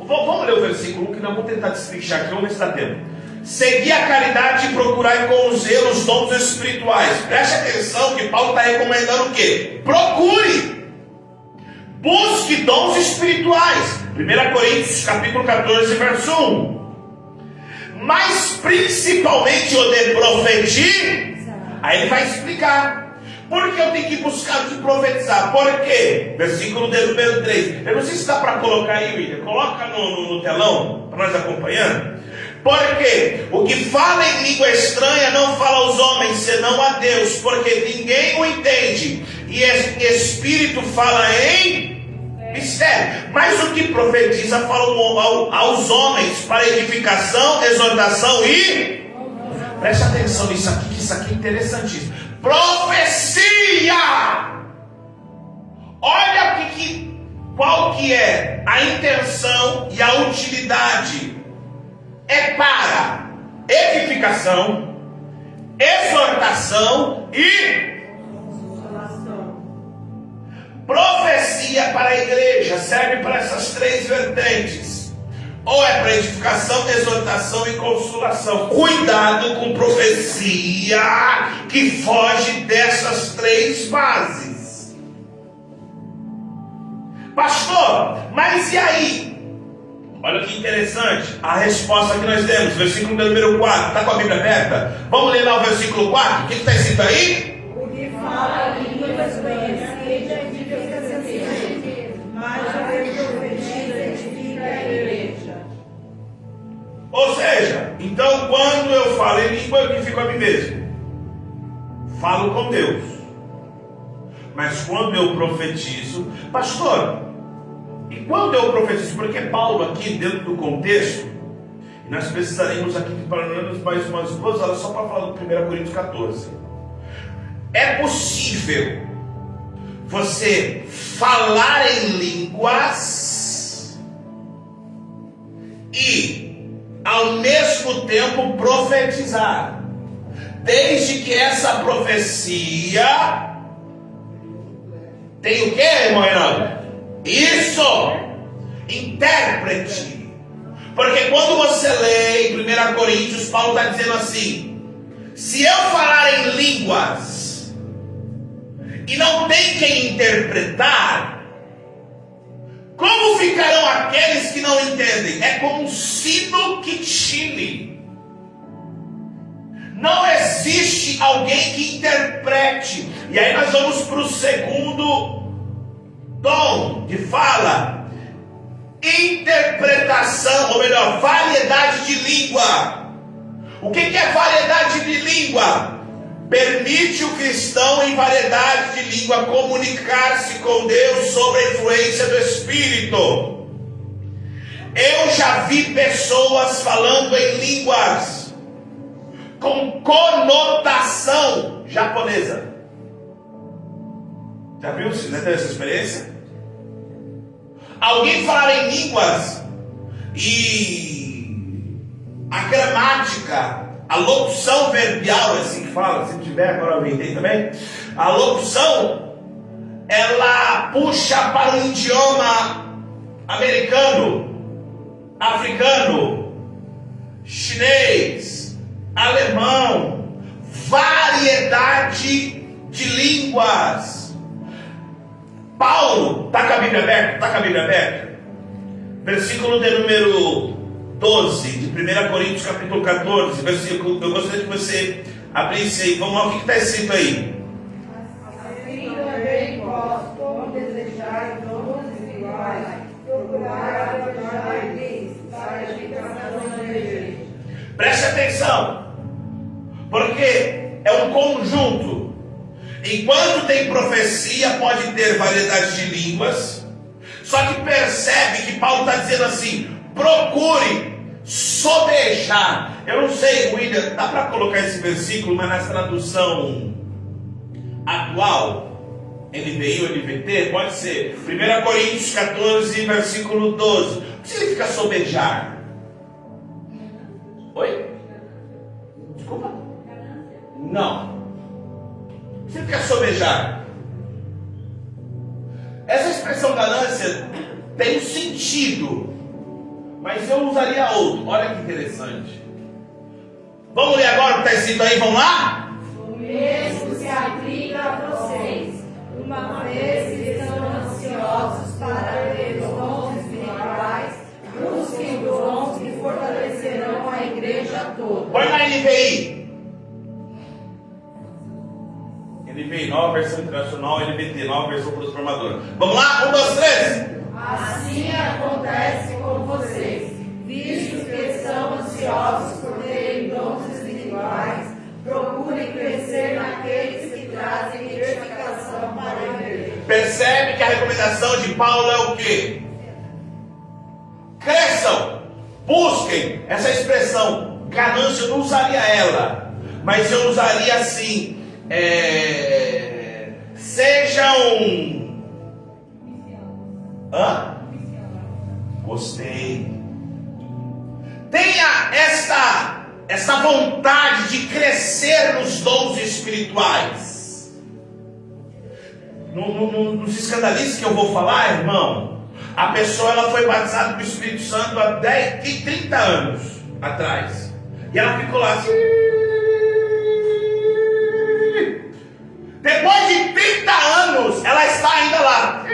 Vamos ler o versículo 1, que nós vamos tentar destrinchar aqui, vamos ver se dá tempo. Segui a caridade e procurai com zelo os dons espirituais. Preste atenção que Paulo está recomendando o quê? Procure Busque dons espirituais. 1 Coríntios capítulo 14, verso 1. Mas principalmente o de profetizar. Aí ele vai explicar. Por que eu tenho que buscar de profetizar? Por quê? Versículo de número 3. Eu não sei se dá para colocar aí, William. Coloca no telão, para nós acompanhando. Porque o que fala em língua estranha não fala aos homens, senão a Deus. Porque ninguém o entende. E Espírito fala em mistério. Mas o que profetiza fala aos homens para edificação, exortação e... Preste atenção nisso aqui, que isso aqui é interessantíssimo. Profecia! Olha qual que é a intenção e a utilidade. É para edificação, exortação e consolação. Profecia para a igreja serve para essas três vertentes. Ou é para edificação, exortação e consolação. Cuidado com profecia que foge dessas três bases. Pastor, mas e aí? Olha que interessante a resposta que nós demos. Versículo número 4. Está com a Bíblia aberta? Vamos ler lá o versículo 4. O que está escrito aí? O que fala línguas conhecidas edifica a igreja, mas o que profetiza edifica a igreja. Ou seja, então quando eu falo em língua, eu edifico a mim mesmo. Falo com Deus. Mas quando eu profetizo, pastor, e quando eu profetizo? Porque Paulo aqui dentro do contexto, e nós precisaremos aqui de pelo menos mais umas 2 horas só para falar do 1 Coríntios 14. É possível você falar em línguas e ao mesmo tempo profetizar, desde que essa profecia tem o que, irmão Reinaldo? Isso! Intérprete. Porque quando você lê em 1 Coríntios, Paulo está dizendo assim: se eu falar em línguas e não tem quem interpretar, como ficarão aqueles que não entendem? É como um sino que tine. Não existe alguém que interprete. E aí nós vamos para o segundo dom de fala: interpretação, ou melhor, variedade de língua. O que é variedade de língua? Permite o cristão em variedade de língua comunicar-se com Deus sob a influência do Espírito. Eu já vi pessoas falando em línguas com conotação japonesa. Já viu? Você já teve essa experiência? Alguém falar em línguas e a gramática, a locução verbial, assim que fala, se tiver, agora eu inventei também. A locução, ela puxa para o idioma americano, africano, chinês, alemão, variedade de línguas. Paulo, está com a Bíblia aberta? Está com a Bíblia aberta? Versículo de número 12, de 1 Coríntios capítulo 14, versículo, eu gostaria que você abrisse aí, vamos lá, o que está escrito aí? Assim também vós, como desejais dons iguais, procurai arranjar-lhes para a edificação da igreja. Preste atenção, porque é um conjunto. Enquanto tem profecia, pode ter variedade de línguas. Só que percebe que Paulo está dizendo assim: procure sobejar. Eu não sei, William, dá para colocar esse versículo, mas na tradução atual, NVI ou NVT, pode ser 1 Coríntios 14, versículo 12. O que significa sobejar? Oi? Desculpa? Não. O que significa sobejar? Essa expressão ganância tem um sentido, mas eu usaria outro. Olha que interessante. Vamos ler agora o que está escrito aí, vamos lá? O mesmo se aplica a vocês, uma vez que estão ansiosos NVI, Nova Versão Internacional, NVT, Nova Versão Transformadora. Vamos lá? 1, 2, 3. Assim acontece com vocês, visto que são ansiosos por terem dons espirituais, procurem crescer naqueles que trazem edificação para a igreja. Percebe que a recomendação de Paulo é o quê? Cresçam, busquem. Essa expressão, ganância, eu não usaria ela, mas eu usaria assim, sejam... Gostei. Tenha esta vontade de crescer nos dons espirituais. Nos escandalistas que eu vou falar, irmão, a pessoa ela foi batizada com o Espírito Santo há 30 anos atrás. E ela ficou lá assim. Depois de 30 anos, ela está ainda lá.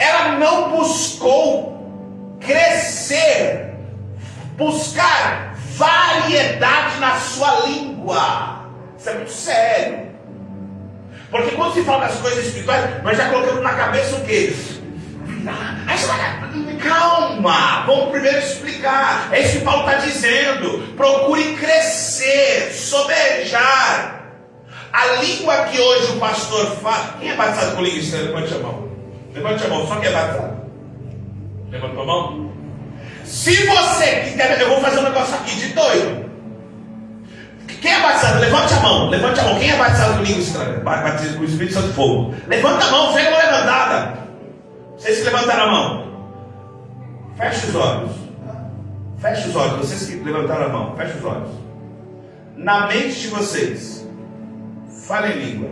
Ela não buscou crescer, buscar variedade na sua língua. Isso é muito sério. Porque quando se fala das coisas espirituais, nós já colocamos na cabeça o quê? Calma, vamos primeiro explicar. É isso que Paulo está dizendo. Procure crescer, sobejar. A língua que hoje o pastor fala. Quem é batizado com língua estranha? Levante a mão. Levante a mão, só quem é batizado. Levantou a mão? Se você quiser, eu vou fazer um negócio aqui de doido. Quem é batizado? Levante a mão. Levante a mão. Quem é batizado com língua estranha? Batizado com o Espírito Santo de Fogo. Levanta a mão, vem a mão levantada. Vocês que levantaram a mão, feche os olhos. Feche os olhos. Vocês que levantaram a mão, feche os olhos. Na mente de vocês, fale em língua.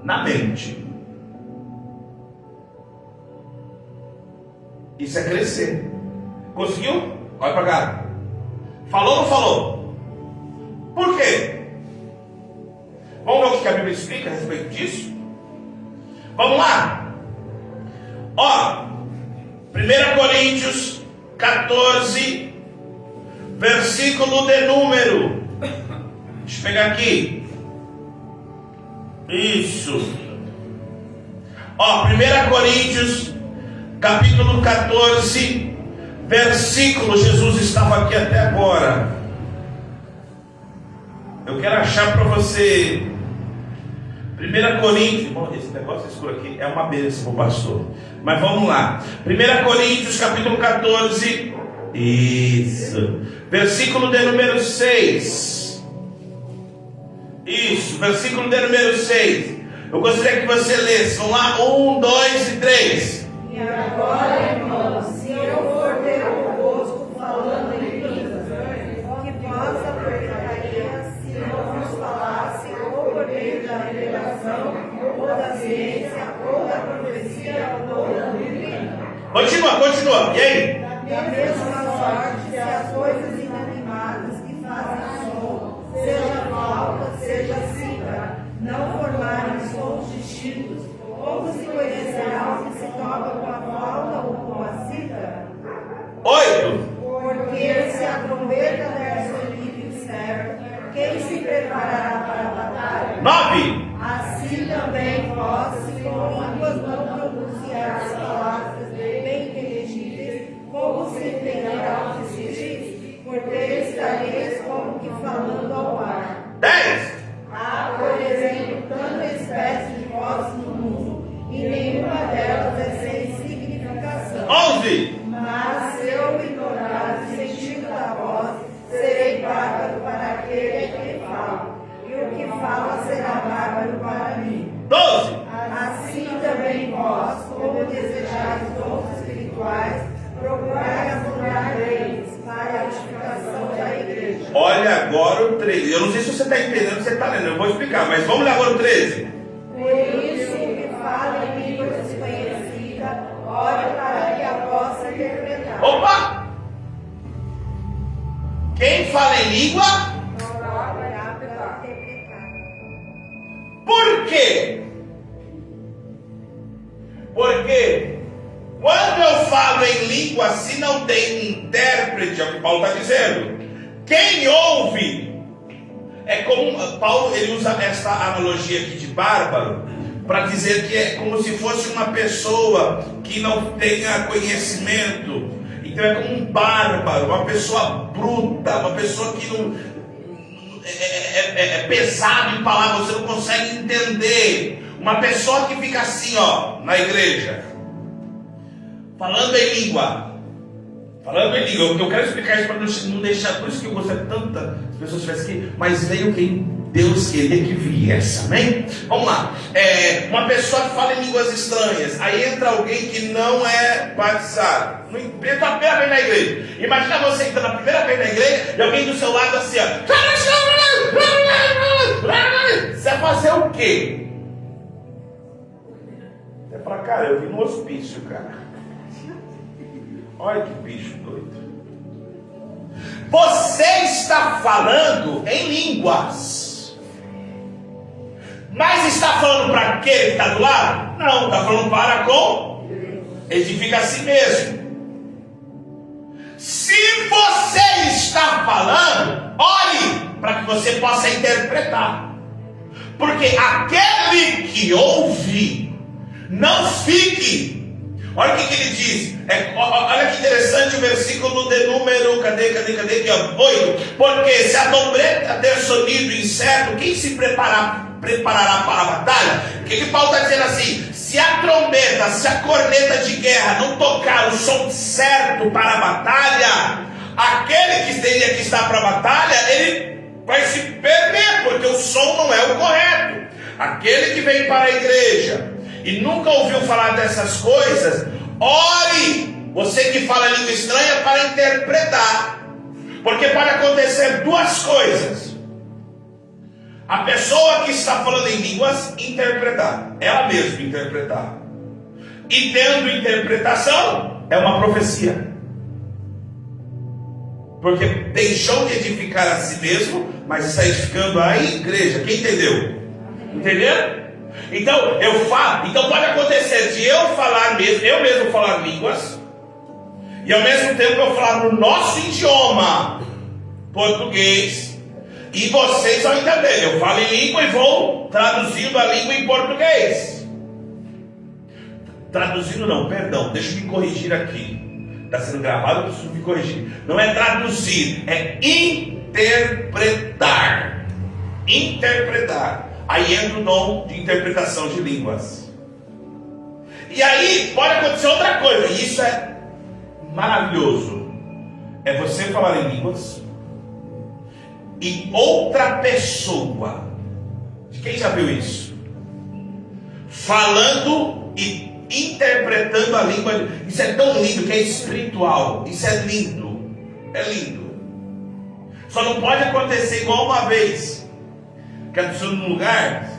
Na mente. Isso é crescer. Conseguiu? Olha para cá. Falou ou não falou? Por quê? Vamos ver o que a Bíblia explica a respeito disso? Vamos lá. Ó, 1 Coríntios 14, versículo de número. Deixa eu pegar aqui. Isso. Ó, 1 Coríntios, capítulo 14, versículo. Jesus estava aqui até agora. Eu quero achar para você. 1 Coríntios, irmão, esse negócio escuro aqui é uma bênção para o pastor. Mas vamos lá. 1 Coríntios, capítulo 14. Isso. Versículo de número 6. Isso, versículo de número 6. Eu gostaria que você lesse. Vamos lá, 1, 2 e 3. E agora, irmãos, se eu for ter convosco falando em línguas, que vós apertaria se não vos falasse ou por meio da revelação, ou da ciência, ou da profecia, ou da doutrina. Continua. E aí? Da mesma sorte, se as coisas inanimadas que fazem som, seja flauta, seja cítara, não formarem sons distintos, como se conhecerá o que se toca com a flauta ou com a cítara? 8. Porque se a trombeta der seu livre certo, quem se preparará para a batalha? 9. Assim também vós, se com línguas não pronunciares palavras bem inteligíveis, como se entenderá o que se diz? Porque estareis como que falando ao ar. 10. Há, por exemplo, tanta espécie de vozes no mundo, e nenhuma delas é sem significação. 11. Mas se eu ignorar o sentido da voz, serei bárbaro para aquele que fala, e o que fala será bárbaro para mim. 12. Assim também vós, como desejais dons espirituais, procurai apurar eles para a edificação da igreja. Olha agora o 13. Eu não sei se você está entendendo o que você está lendo, eu vou explicar, mas vamos ler agora o 13. Por isso, o que fala em língua desconhecida, ore para que a possa interpretar. Opa! Quem fala em língua? Orará para interpretar. Por quê? Porque quando eu falo em língua, se não tem intérprete, é o que Paulo está dizendo. Quem ouve Paulo ele usa esta analogia aqui de bárbaro para dizer que é como se fosse uma pessoa que não tenha conhecimento. Então é como um bárbaro, uma pessoa bruta, uma pessoa que não é pesado em palavras, você não consegue entender. Uma pessoa que fica assim, ó, na igreja, falando em língua. Falando em língua. Eu quero explicar isso para não deixar. Por isso que eu gostaria tanto que as pessoas estivessem aqui. Mas veio quem Deus queria que viesse, amém? Vamos lá. Uma pessoa que fala em línguas estranhas. Aí entra alguém que não é batizado. Entra a primeira vez na igreja. Imagina você entrando a primeira vez na igreja e alguém do seu lado assim, ó. Você vai fazer o quê? Você fala, cara, eu vim no hospício, cara. Olha que bicho doido. Você está falando em línguas, mas está falando para aquele que está do lado? Não, está falando para com edifica a si mesmo. Se você está falando, olhe para que você possa interpretar, porque aquele que ouve não fique. Olha o que ele diz. Olha que interessante o versículo de número. Cadê aqui, ó, 8. Porque se a trombeta der sonido incerto, quem se preparará para a batalha? O que Paulo está dizendo assim? Se a trombeta, se a corneta de guerra não tocar o som certo para a batalha, aquele que teria que estar para a batalha, ele vai se perder, porque o som não é o correto. Aquele que vem para a igreja e nunca ouviu falar dessas coisas, ore, você que fala língua estranha, para interpretar. Porque pode acontecer duas coisas: a pessoa que está falando em línguas interpretar, ela mesma interpretar, e tendo interpretação, é uma profecia, porque deixou de edificar a si mesmo, mas está edificando a igreja. Quem entendeu? Entenderam? Então, então pode acontecer de eu mesmo falar línguas, e ao mesmo tempo eu falar no nosso idioma, português, e vocês vão entender. Eu falo em língua e vou traduzindo a língua em português. Traduzindo não, perdão, deixa eu me corrigir aqui. Está sendo gravado, eu preciso me corrigir. Não é traduzir, é interpretar. Interpretar. Aí entra o dom de interpretação de línguas. E aí pode acontecer outra coisa, e isso é maravilhoso. É você falar em línguas e outra pessoa, quem já viu isso? Falando e interpretando a língua. Isso é tão lindo que é espiritual. Isso é lindo. É lindo. Só não pode acontecer igual uma vez que aconteceu num lugar.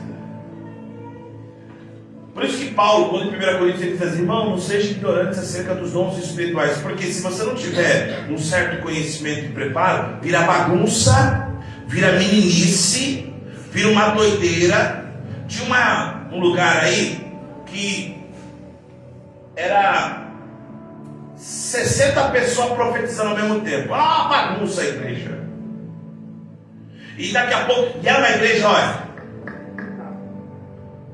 Por isso que Paulo, quando em 1 Coríntios ele diz assim: irmão, não seja ignorantes acerca dos dons espirituais, porque se você não tiver um certo conhecimento e preparo, vira bagunça, vira meninice, vira uma doideira. Tinha um lugar aí que era 60 pessoas profetizando ao mesmo tempo. Uma bagunça a igreja. E daqui a pouco, e era uma igreja, olha,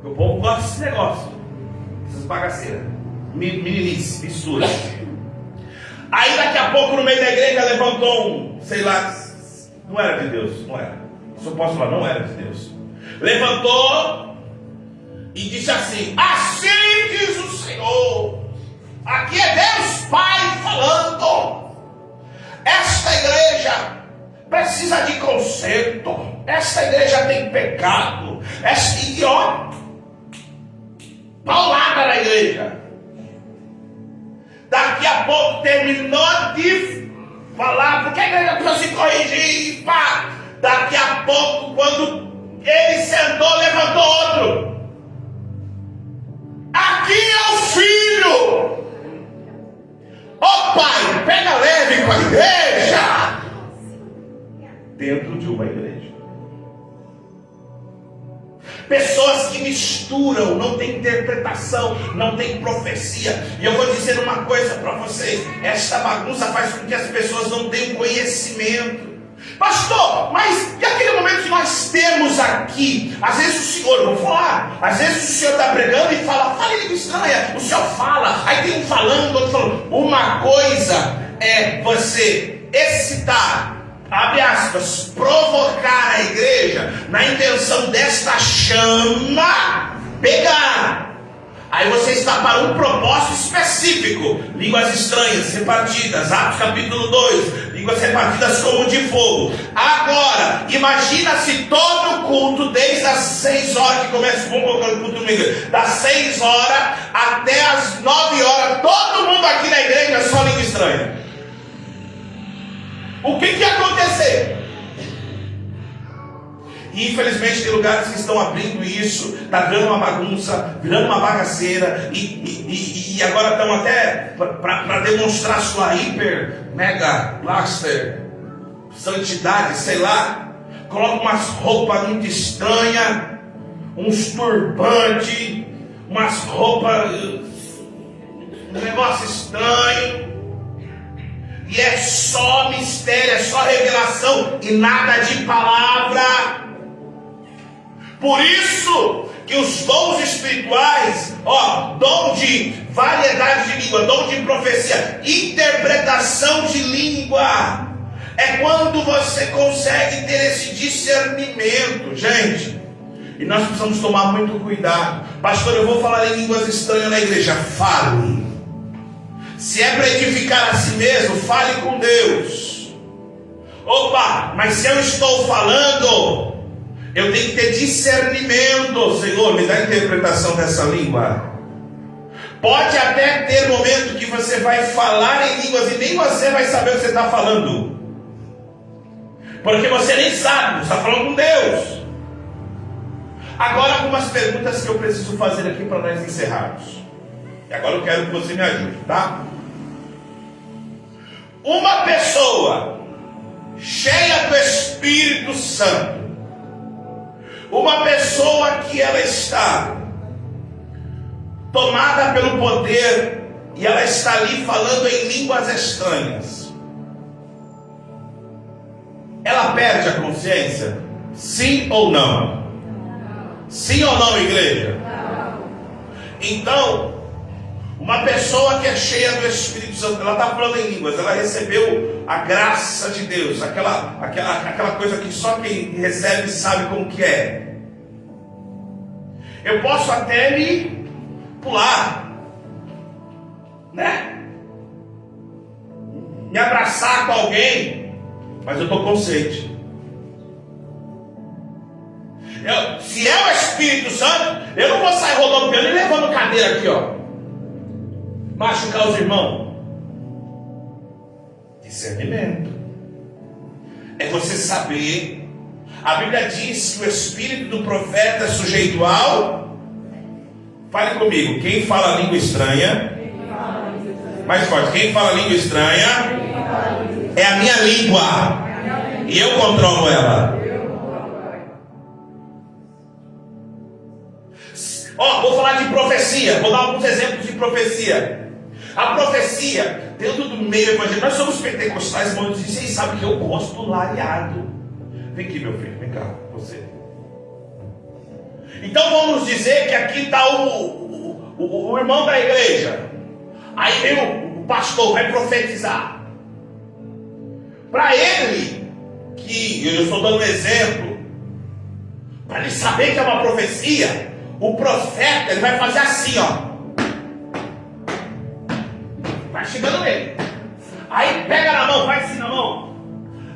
o povo gosta desse negócio, essas bagaceiras, meninice, mistura. Aí daqui a pouco no meio da igreja levantou um, sei lá, não era de Deus, não era. Isso eu posso falar, não era de Deus. Levantou e disse assim: assim diz o Senhor. Aqui é Deus Pai falando. Esta igreja precisa de conserto. Esta igreja tem pecado. Esta idiota. Paulada na igreja. Daqui a pouco terminou de falar, porque a igreja precisa se corrigir. Pá. Daqui a pouco, quando ele sentou, levantou outro. Aqui é o filho. Ó pai, pega leve com a igreja. Dentro de uma igreja. Pessoas que misturam, não tem interpretação, não tem profecia. E eu vou dizer uma coisa para vocês: esta bagunça faz com que as pessoas não tenham conhecimento. Pastor, mas e aquele momento que nós temos que, às vezes o Senhor, vou falar, às vezes o Senhor está pregando e fala em língua estranha, o Senhor fala, aí tem um falando, outro falando. Uma coisa é você excitar, abre aspas, provocar a igreja na intenção desta chama pegar. Aí você está para um propósito específico. Línguas estranhas, repartidas. Atos capítulo 2. Línguas repartidas como de fogo. Agora, imagina se todo culto, desde as 6 horas que começa, vamos colocar o culto domingo, das 6 horas até as 9 horas, todo mundo aqui na igreja é só língua estranha. O que ia acontecer? E infelizmente tem lugares que estão abrindo isso, está virando uma bagunça, virando uma bagaceira, e agora estão até para demonstrar sua hiper, mega, blaster, santidade, sei lá, coloca umas roupas muito estranhas, uns turbantes, umas roupas, um negócio estranho, e é só mistério, é só revelação, e nada de palavra. Por isso que os dons espirituais, dom de variedade de língua, dom de profecia, interpretação de língua, é quando você consegue ter esse discernimento, gente. E nós precisamos tomar muito cuidado. Pastor, eu vou falar em línguas estranhas na igreja. Fale. Se é para edificar a si mesmo, fale com Deus. Opa, mas se eu estou falando, eu tenho que ter discernimento. Senhor, me dá a interpretação dessa língua. Pode até ter momento que você vai falar em línguas e nem você vai saber o que você está falando, porque você nem sabe, você está falando com Deus. Agora, algumas perguntas que eu preciso fazer aqui para nós encerrarmos. E agora eu quero que você me ajude, tá? Uma pessoa cheia do Espírito Santo, uma pessoa que ela está tomada pelo poder e ela está ali falando em línguas estranhas, ela perde a consciência? Sim ou não? Sim ou não, igreja? Então, uma pessoa que é cheia do Espírito Santo, ela está falando em línguas, ela recebeu a graça de Deus, aquela coisa que só quem recebe sabe como que é. Eu posso até me pular, né? Me abraçar com alguém, mas eu estou consciente. Se é o Espírito Santo, eu não vou sair rodopiando e levando cadeira aqui, machucar os irmãos. Discernimento é você saber. A Bíblia diz que o espírito do profeta é sujeito ao... Fale comigo. Quem fala língua estranha? Mais forte. Quem fala língua estranha é a minha língua, e eu controlo ela. Vou falar de profecia. Vou dar alguns exemplos de profecia. A profecia, dentro do meio evangélico, nós somos pentecostais, irmãos, e vocês sabem que eu gosto do lareado. Vem aqui, meu filho, vem cá, você. Então vamos dizer que aqui está o irmão da igreja. Aí vem o pastor, vai profetizar. Para ele, que eu estou dando um exemplo, para ele saber que é uma profecia, o profeta, ele vai fazer assim, vai chegando nele. Aí pega na mão, vai assim na mão.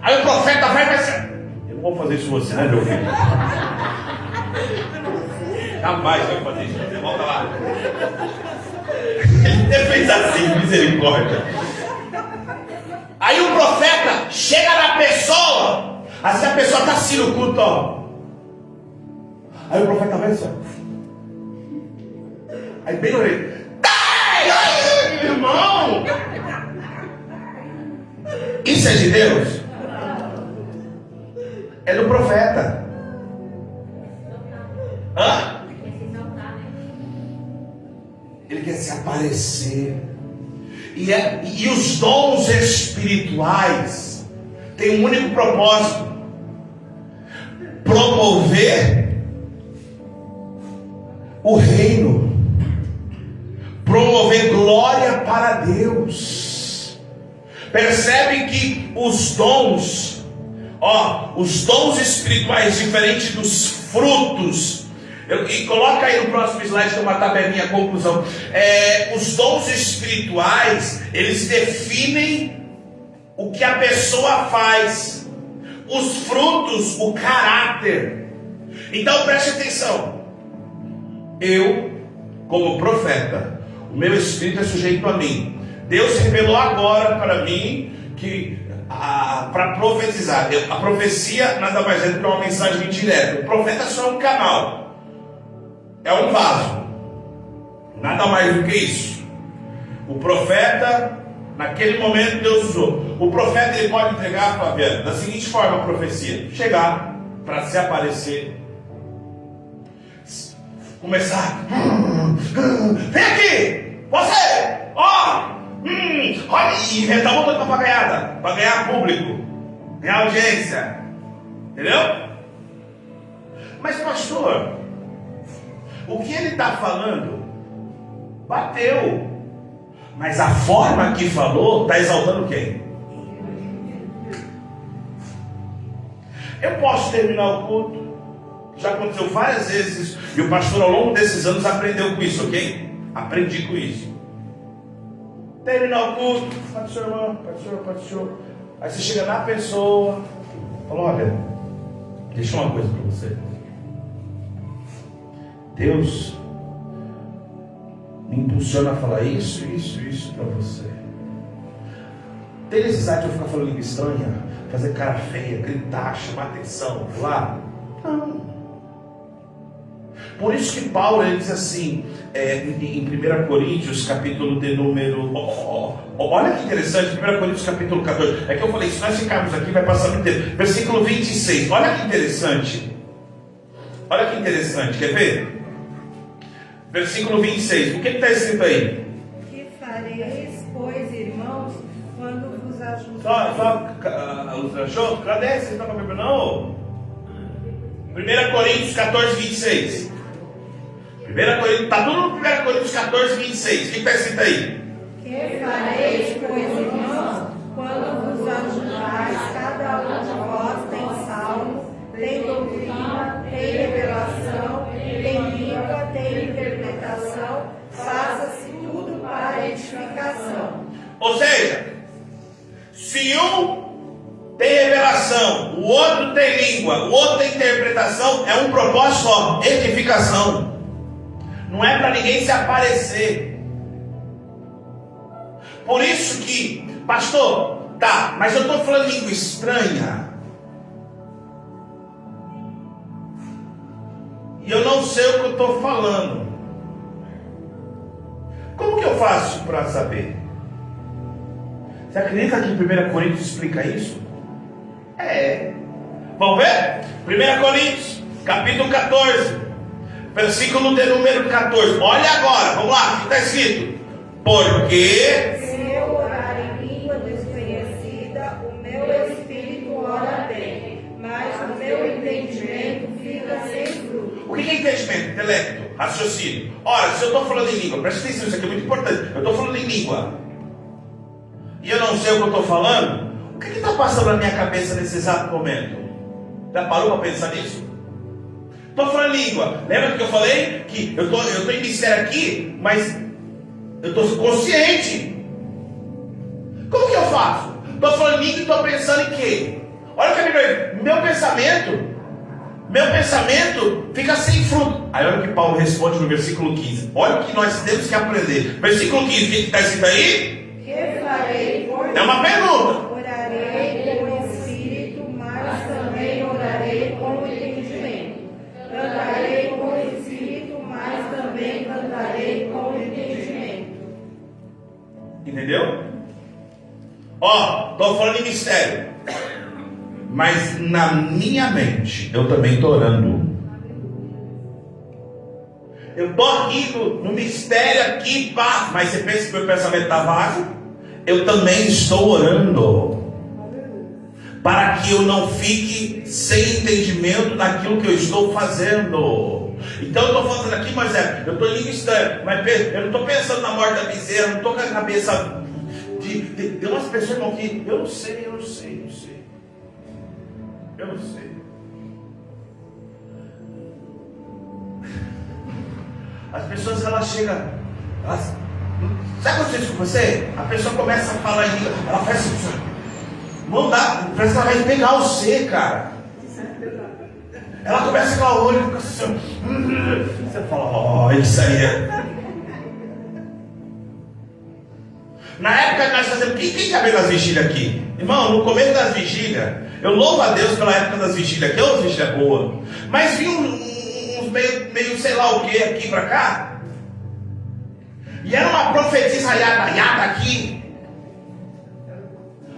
Aí o profeta vai assim. Eu não vou fazer isso com você, né, meu filho? Jamais vai fazer isso. Você volta lá. Ele fez assim, misericórdia. Aí o profeta chega na pessoa. Assim a pessoa está assim no culto, Aí o profeta vai assim. Aí bem no orelho. Irmão! Isso é de Deus? É do profeta. Ele quer se aparecer. E os dons espirituais têm um único propósito: promover o reino, promover glória para Deus. Percebe que os dons espirituais, diferente dos frutos, e coloca aí no próximo slide, que é uma tabelinha, conclusão. Os dons espirituais, eles definem o que a pessoa faz. Os frutos, o caráter. Então preste atenção. Eu, como profeta, o meu espírito é sujeito a mim. Deus revelou agora para mim que para profetizar, a profecia nada mais é do que uma mensagem direta. O profeta só é um canal, é um vaso, nada mais do que isso. O profeta, naquele momento Deus usou. O profeta, ele pode entregar, Fabiano, da seguinte forma: a profecia, chegar para se aparecer, começar, vem aqui, você, olha, e inventar um montão de papagaiada para ganhar público, ganhar audiência, entendeu? Mas pastor, o que ele está falando bateu, mas a forma que falou está exaltando quem? Eu posso terminar o culto, já aconteceu várias vezes, e o pastor ao longo desses anos aprendeu com isso, ok? Aprendi com isso. Terminar o culto, Pai do Senhor, irmão, Pai do Senhor. Aí você chega na pessoa, fala: olha, deixa uma coisa para você. Deus me impulsiona a falar isso para você. Tem necessidade de eu ficar falando língua estranha, fazer cara feia, gritar, chamar atenção, lá? Não. Por isso que Paulo, ele diz assim, em 1 Coríntios, capítulo de número... olha que interessante, 1 Coríntios, capítulo 14. É que eu falei, se nós ficarmos aqui, vai passar muito tempo. Versículo 26, olha que interessante. Olha que interessante, quer ver? Versículo 26, o que está escrito aí? Que fareis, pois, irmãos, quando vos ajuntar? Achou? Cadê? Vocês estão com a Bíblia, não? 1 Coríntios 14, 26. 1 Coríntios, está tudo no 1 Coríntios 14, 26. O que está escrito aí? Que fareis, pois, irmãos, quando vos ajuntais, cada um de vós tem salmo, tem doutrina, tem revelação, tem língua, tem interpretação, faça-se tudo para edificação. Ou seja, se um tem revelação, o outro tem língua, o outro tem interpretação, é um propósito só: edificação. Não é para ninguém se aparecer. Por isso que, pastor, tá, mas eu estou falando língua estranha e eu não sei o que eu estou falando. Como que eu faço para saber? Você acredita que 1 Coríntios explica isso? Vamos ver? 1 Coríntios, capítulo 14, versículo de número 14. Olha agora, vamos lá, o que está escrito? Porque se eu orar em língua desconhecida, o meu espírito ora bem, mas o meu entendimento fica sem fruto. o que é entendimento? Intelecto, raciocínio. Ora, se eu estou falando em língua, presta atenção, isso aqui é muito importante. Eu estou falando em língua e eu não sei o que eu estou falando, o que está passando na minha cabeça nesse exato momento? Já parou para pensar nisso? Estou falando língua. Lembra que eu falei que eu estou em mistério aqui, mas eu estou consciente. Como que eu faço? Estou falando língua e estou pensando em quê? Olha que meu pensamento fica sem fruto. Aí olha o que Paulo responde no versículo 15. Olha o que nós temos que aprender. Versículo 15, o que está escrito aí? Que farei? É uma pergunta. Orarei com o espírito, mas também orarei com o entendimento. Cantarei com o espírito, mas também cantarei com o entendimento. Entendeu? Estou falando em mistério, mas na minha mente eu também estou orando. Eu estou aqui no mistério aqui, pá, mas você pensa que meu pensamento está vago? Eu também estou orando. para que eu não fique sem entendimento daquilo que eu estou fazendo. Então eu estou fazendo aqui, mas eu estou em língua estranha, mas eu não estou pensando na morte da bezerra, não estou com a cabeça de umas pessoas, irmão, que eu não sei. As pessoas, elas chegam, sabe o que eu disse com você? A pessoa começa a falar em língua, ela faz assim, não dá, parece que ela vai pegar você, cara. Ela começa a ficar o olho, fica assim, você fala, isso aí é. Na época que nós fazemos, quem já veio das vigílias aqui? Irmão, no começo das vigílias, eu louvo a Deus pela época das vigílias, que é uma vigília boa. Mas vinha uns meio sei lá o que aqui pra cá. E era uma profetisa yada aqui.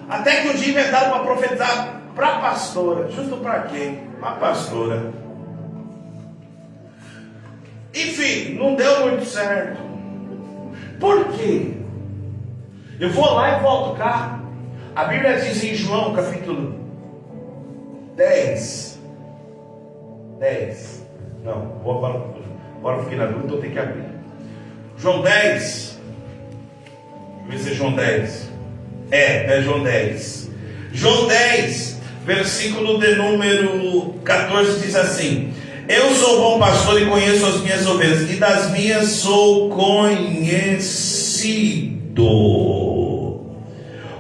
Até que um dia inventaram para profetizar para a pastora. Justo para quem? Para a pastora. Enfim, não deu muito certo. Por quê? Eu vou lá e volto cá. A Bíblia diz em João capítulo 10. Não, agora fiquei na dúvida, então tem que abrir. João 10. Deixa eu ver se é João 10. É João 10. João 10, versículo de número 14 diz assim: eu sou o bom pastor e conheço as minhas ovelhas, e das minhas sou conhecido.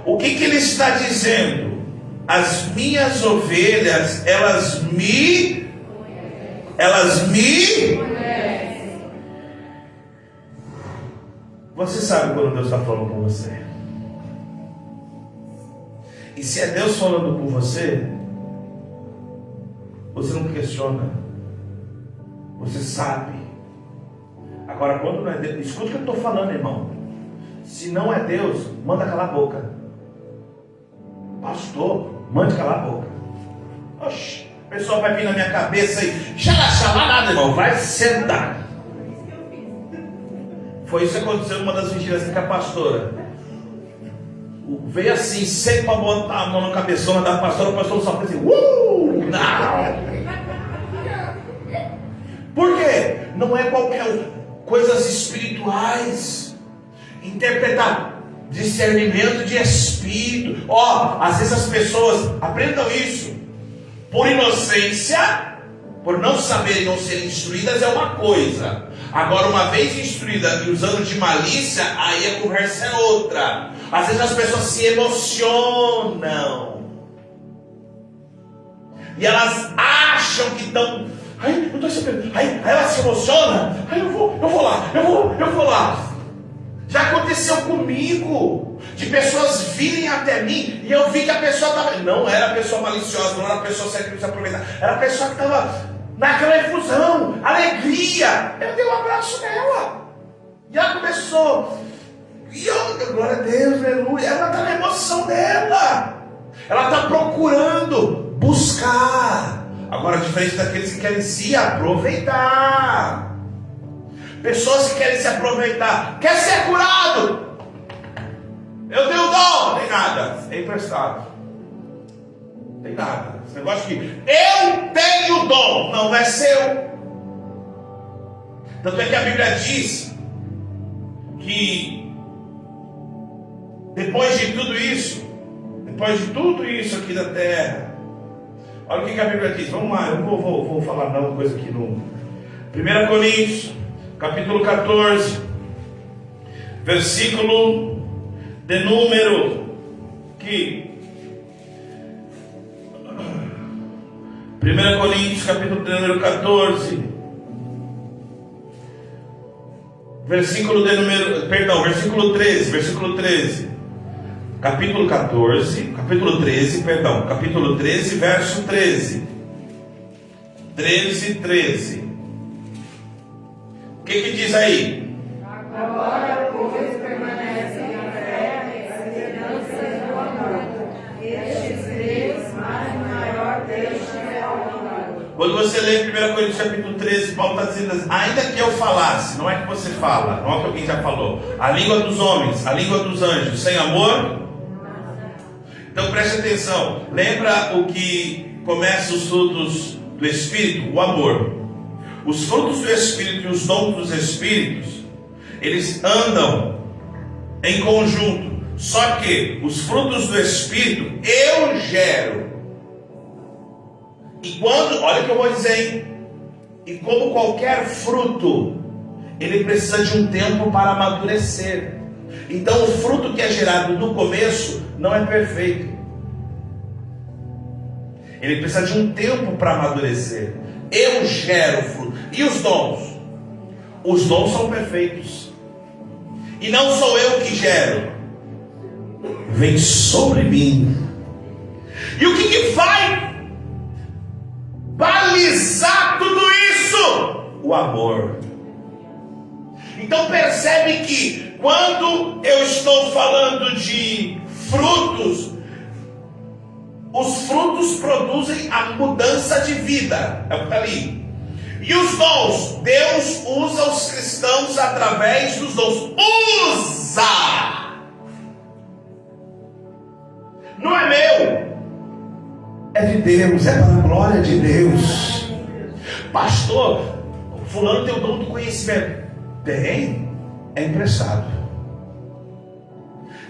O que ele está dizendo? As minhas ovelhas, elas me Você sabe quando Deus está falando com você. E se é Deus falando com você, você não questiona. Você sabe. Agora, quando não é Deus, escuta o que eu estou falando, irmão. Se não é Deus, manda calar a boca. Pastor, manda calar a boca. Oxi, o pessoal vai vir na minha cabeça e xalá nada, irmão. Vai sentar. Foi isso que aconteceu numa das vigílias com a pastora. Veio assim, sempre para botar a mão na cabeçona da pastora, o pastor só fez assim, não! Por quê? Não é qualquer coisas espirituais. Interpretar, discernimento de espírito. Às vezes as pessoas aprendam isso. Por inocência, por não saberem ou serem instruídas é uma coisa. Agora, uma vez instruída e usando de malícia, aí a conversa é outra. Às vezes as pessoas se emocionam. E elas acham que estão... eu estou sabendo. Aí ela se emociona. Eu vou lá. Já aconteceu comigo. De pessoas virem até mim e eu vi que a pessoa estava... Não era a pessoa maliciosa, não era a pessoa que queria se aproveitar. Era a pessoa que estava... naquela efusão, alegria. Eu dei um abraço nela. E ela começou. E eu, glória a Deus, aleluia. Ela está na emoção dela. Ela está procurando buscar. Agora, diferente daqueles que querem se aproveitar. Pessoas que querem se aproveitar. Quer ser curado? Eu tenho dom. Não tem nada. É emprestado. Não tem nada. Esse negócio que eu tenho dom, não é seu. Tanto é que a Bíblia diz que depois de tudo isso aqui da terra, olha o que a Bíblia diz. Vamos lá, eu não vou falar uma coisa aqui no 1 Coríntios, capítulo 14, versículo de número que 1 Coríntios, capítulo de número 14, versículo 13, capítulo 13, verso 13. 13. O que diz aí? Agora, pois, permanecem a fé, a esperança e o amor. Estes três, mas o maior destes é o amor. Quando você lê 1 Coríntios capítulo 13, Paulo está dizendo assim, ainda que eu falasse, não é que você fala, não é que alguém já falou, a língua dos homens, a língua dos anjos, sem amor. Então preste atenção. Lembra o que começa os frutos do Espírito? O amor. Os frutos do Espírito e os dons dos Espíritos, eles andam em conjunto. Só que os frutos do Espírito eu gero. E quando, olha o que eu vou dizer, hein? E como qualquer fruto, ele precisa de um tempo para amadurecer. Então o fruto que é gerado no começo não é perfeito. Ele precisa de um tempo para amadurecer. Eu gero fruto. E os dons? Os dons são perfeitos. E não sou eu que gero. Vem sobre mim. E o que vai balizar tudo isso? O amor. Então percebe que quando eu estou falando de frutos, os frutos produzem a mudança de vida. É o que está ali. E os dons, Deus usa os cristãos através dos dons. Usa! Não é meu, é de Deus, é para a glória de Deus. Pastor, fulano tem o dom do conhecimento. Tem, é emprestado.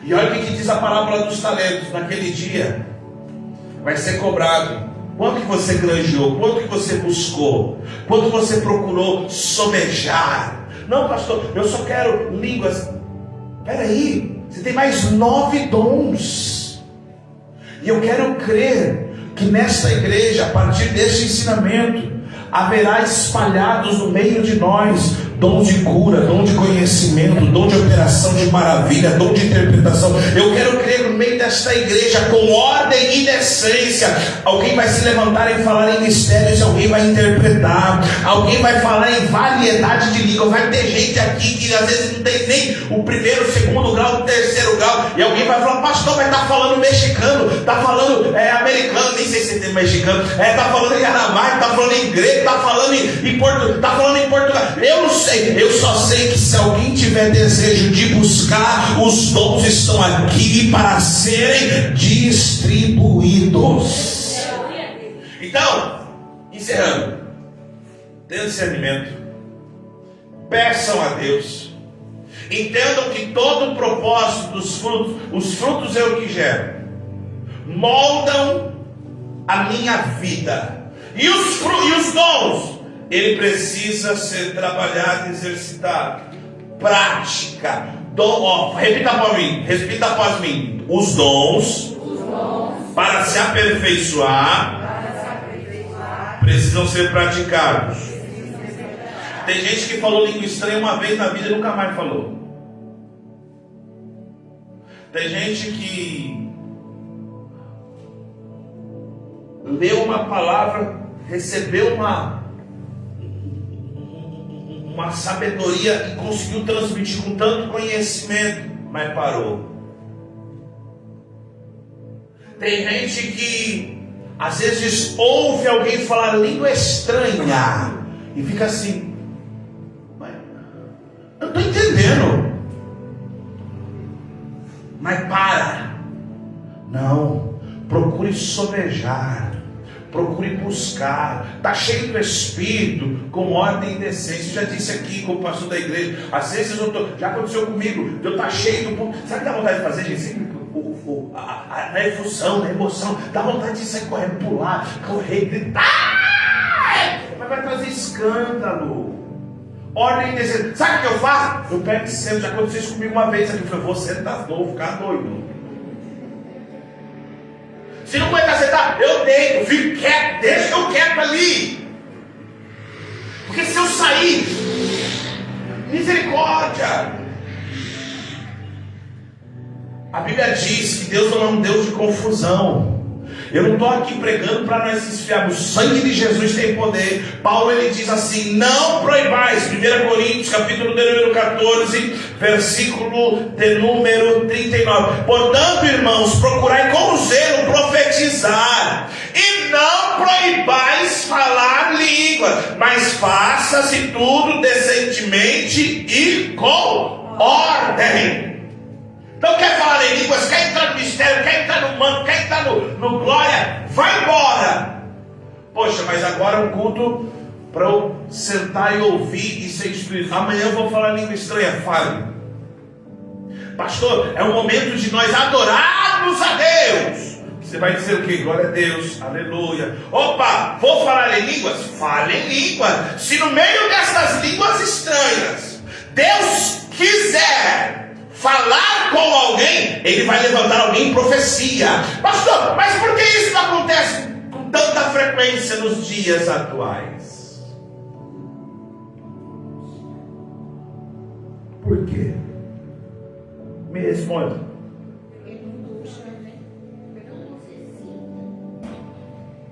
E olha o que diz a parábola dos talentos. Naquele dia vai ser cobrado. Quanto que você granjeou? Quanto que você buscou? Quanto você procurou somejar? Não, pastor, eu só quero línguas. Espera aí, você tem mais 9 dons. E eu quero crer que nesta igreja, a partir deste ensinamento, haverá espalhados no meio de nós dom de cura, dom de conhecimento, dom de operação de maravilha, dom de interpretação. Eu quero crer no meio desta igreja, com ordem e decência. Alguém vai se levantar e falar em mistérios, alguém vai interpretar, alguém vai falar em variedade de línguas. Vai ter gente aqui que às vezes não tem nem o primeiro, o segundo grau, o terceiro grau, e alguém vai falar, pastor, vai estar falando mexicano, está falando americano, nem sei se tem mexicano, está falando em aramaico, está falando em grego, está falando em português, está falando em português. Eu não sei. Eu só sei que se alguém tiver desejo de buscar, os dons estão aqui para serem distribuídos. Então, encerrando, tenham discernimento, peçam a Deus, entendam que todo o propósito dos frutos, os frutos é o que gero, moldam a minha vida, e os dons, ele precisa ser trabalhado e exercitado. Prática. Repita após mim. Os dons, para se aperfeiçoar, precisam ser praticados. Tem gente que falou língua estranha uma vez na vida e nunca mais falou. Tem gente que leu uma palavra, recebeu uma sabedoria e conseguiu transmitir com tanto conhecimento, mas parou. Tem gente que às vezes ouve alguém falar língua estranha e fica assim, mas eu não estou entendendo. Mas para. Não, procure somejar. Procure buscar, está cheio do Espírito, com ordem e decência. Eu já disse aqui como pastor da igreja, às vezes já aconteceu comigo, eu estou cheio do. Sabe o que dá vontade de fazer, gente? Na efusão, na emoção, dá vontade de sair correndo, pular, correr, gritar, mas vai trazer escândalo. Ordem e decência. Sabe o que eu faço? Eu pego e sento. Já aconteceu isso comigo uma vez aqui. Eu falei, você tá novo, ficar doido. Se não aguentar sentar, eu deito, fico quieto, deixa eu quieto ali. Porque se eu sair, misericórdia. A Bíblia diz que Deus não é um Deus de confusão. Eu não estou aqui pregando para nós se esfriarmos. O sangue de Jesus tem poder. Paulo ele diz assim: não proibais. 1 Coríntios capítulo de número 14, versículo de número 39. Portanto, irmãos, procurai com zelo profetizar, e não proibais falar língua, mas faça-se tudo decentemente e com ordem. Então quer falar em línguas, quer entrar no mistério, quer entrar no manto, quer entrar no glória, vai embora. Poxa, mas agora é um culto para eu sentar e ouvir e ser instruído. Amanhã eu vou falar língua estranha. Fale. Pastor, é o momento de nós adorarmos a Deus. Você vai dizer o quê? Glória a Deus, aleluia. Opa, vou falar em línguas? Fale em língua. Se no meio dessas línguas estranhas Deus quiser falar com alguém, Ele vai levantar alguém em profecia. Pastor, mas por que isso não acontece com tanta frequência nos dias atuais? Por quê? Me responda.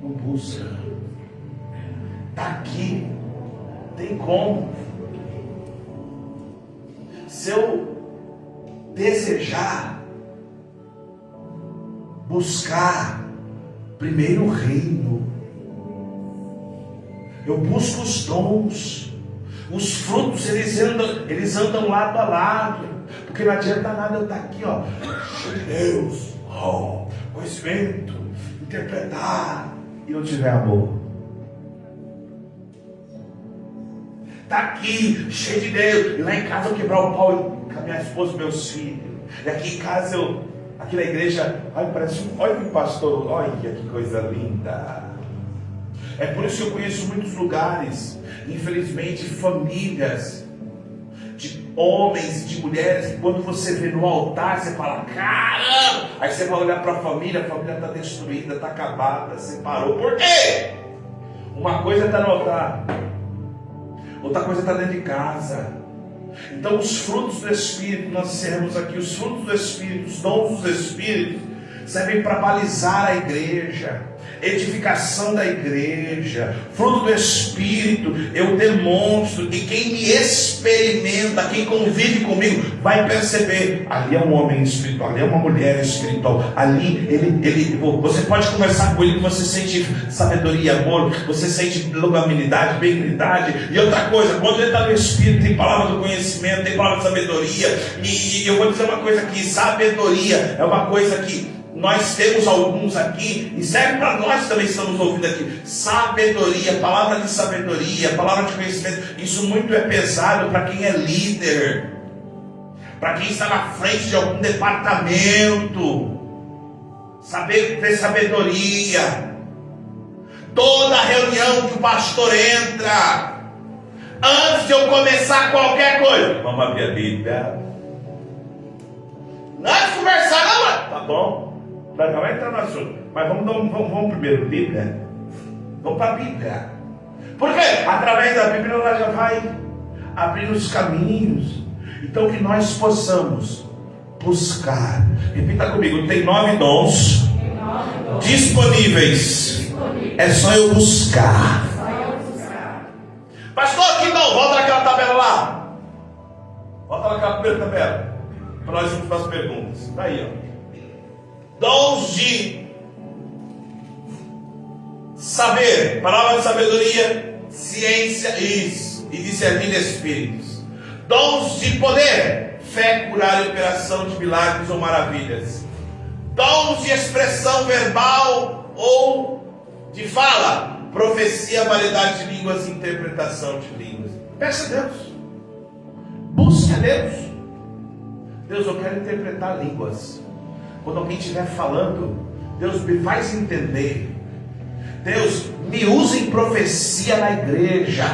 Não busca. Está aqui. Tem como. Se eu desejar buscar primeiro o reino, eu busco os dons, os frutos, eles andam lado a lado, porque não adianta nada eu estar aqui, ó, Deus, conhecimento, interpretar, e não tiver amor. Está aqui, cheio de Deus, e lá em casa eu quebrar o pau com a minha esposa e meus filhos, e aqui em casa aqui na igreja, olha que pastor, olha que coisa linda. É por isso que eu conheço muitos lugares, infelizmente, famílias de homens e de mulheres, que quando você vê no altar, você fala, caramba! Aí você vai olhar para a família está destruída, está acabada, separou. Por quê? Uma coisa está no altar, outra coisa está dentro de casa. Então os frutos do Espírito, nós dissemos aqui, os frutos do Espírito, os dons do Espírito, servem para balizar a igreja, edificação da igreja. Fruto do Espírito eu demonstro, e quem me experimenta, quem convive comigo, vai perceber, ali é um homem espiritual, ali é uma mulher espiritual, ali você pode conversar com ele, você sente sabedoria, amor, você sente longanimidade, benignidade. E outra coisa, quando ele está no Espírito, tem palavra do conhecimento, tem palavra de sabedoria. E eu vou dizer uma coisa aqui, sabedoria é uma coisa que nós temos alguns aqui, e serve para nós também, estamos ouvindo aqui. Sabedoria, palavra de sabedoria, palavra de conhecimento, isso muito é pesado para quem é líder, para quem está na frente de algum departamento. Saber ter sabedoria. Toda reunião que o pastor entra, antes de eu começar qualquer coisa, vamos abrir a Bíblia. Antes de conversar, não, tá bom? Não vai entrar no assunto, mas vamos primeiro Bíblia. Vamos para a Bíblia. Porque através da Bíblia ela já vai abrindo os caminhos. Então que nós possamos buscar. Repita comigo, tem 9 dons disponíveis. É só eu buscar. Pastor, aqui não, volta naquela tabela lá. Volta naquela primeira tabela, para nós irmos para as perguntas. Está aí, ó. Dons de saber, palavra de sabedoria, ciência e discernir espíritos. Dons de poder, fé, curar e operação de milagres ou maravilhas. Dons de expressão verbal ou de fala, profecia, variedade de línguas e interpretação de línguas. Peça a Deus, busque a Deus. Deus, eu quero interpretar línguas. Quando alguém estiver falando, Deus me faz entender. Deus, me usa em profecia na igreja.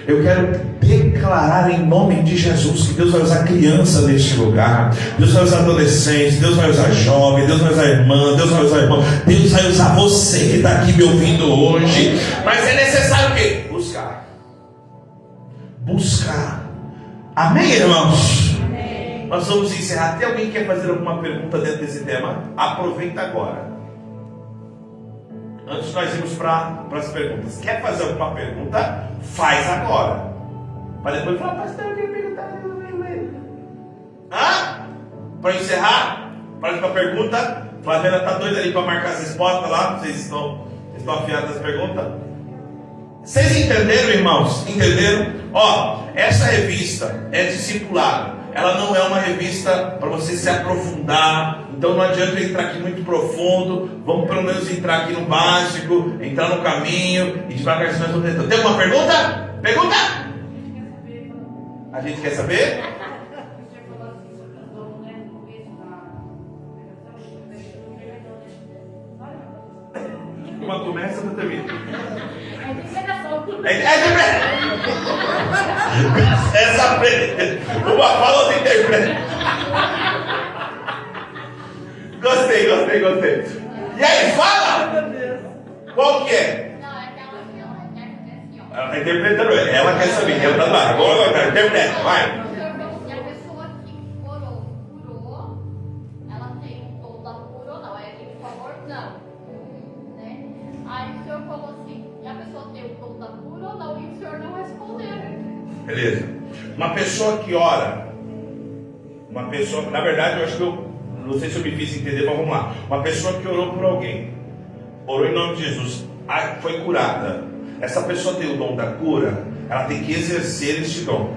Eu quero declarar em nome de Jesus que Deus vai usar criança neste lugar, Deus vai usar adolescentes, Deus vai usar jovem, Deus vai usar irmã, Deus vai usar irmão, Deus vai usar você que está aqui me ouvindo hoje. Mas é necessário o quê? Buscar. Amém, irmãos? Nós vamos encerrar. Tem alguém que quer fazer alguma pergunta dentro desse tema? Aproveita agora. Antes de nós irmos para as perguntas. Quer fazer alguma pergunta? Faz agora. Para depois falar, pastor, eu quero perguntar. Para encerrar? Para ir para a pergunta? Flaviana está doida ali para marcar as respostas lá. Vocês estão afiados das perguntas? Vocês entenderam, irmãos? Entenderam? Ó, essa revista é discipulado. ela não é uma revista para você se aprofundar. Então não adianta eu entrar aqui muito profundo. Vamos pelo menos entrar aqui no básico, entrar no caminho e devagarzinho nós vamos tentando. Tem alguma pergunta? Pergunta? A gente quer saber? Uma começa, outra termina. Essa uma fala, outra interpreta. Gostei. E aí, fala! Qual que é? Ela está interpretando, ela quer saber, ela está lá. Agora, interpreta, vai. Beleza. Uma pessoa que ora, na verdade eu acho que não sei se eu me fiz entender, mas vamos lá. Uma pessoa que orou por alguém, orou em nome de Jesus, foi curada. Essa pessoa tem o dom da cura, ela tem que exercer este dom,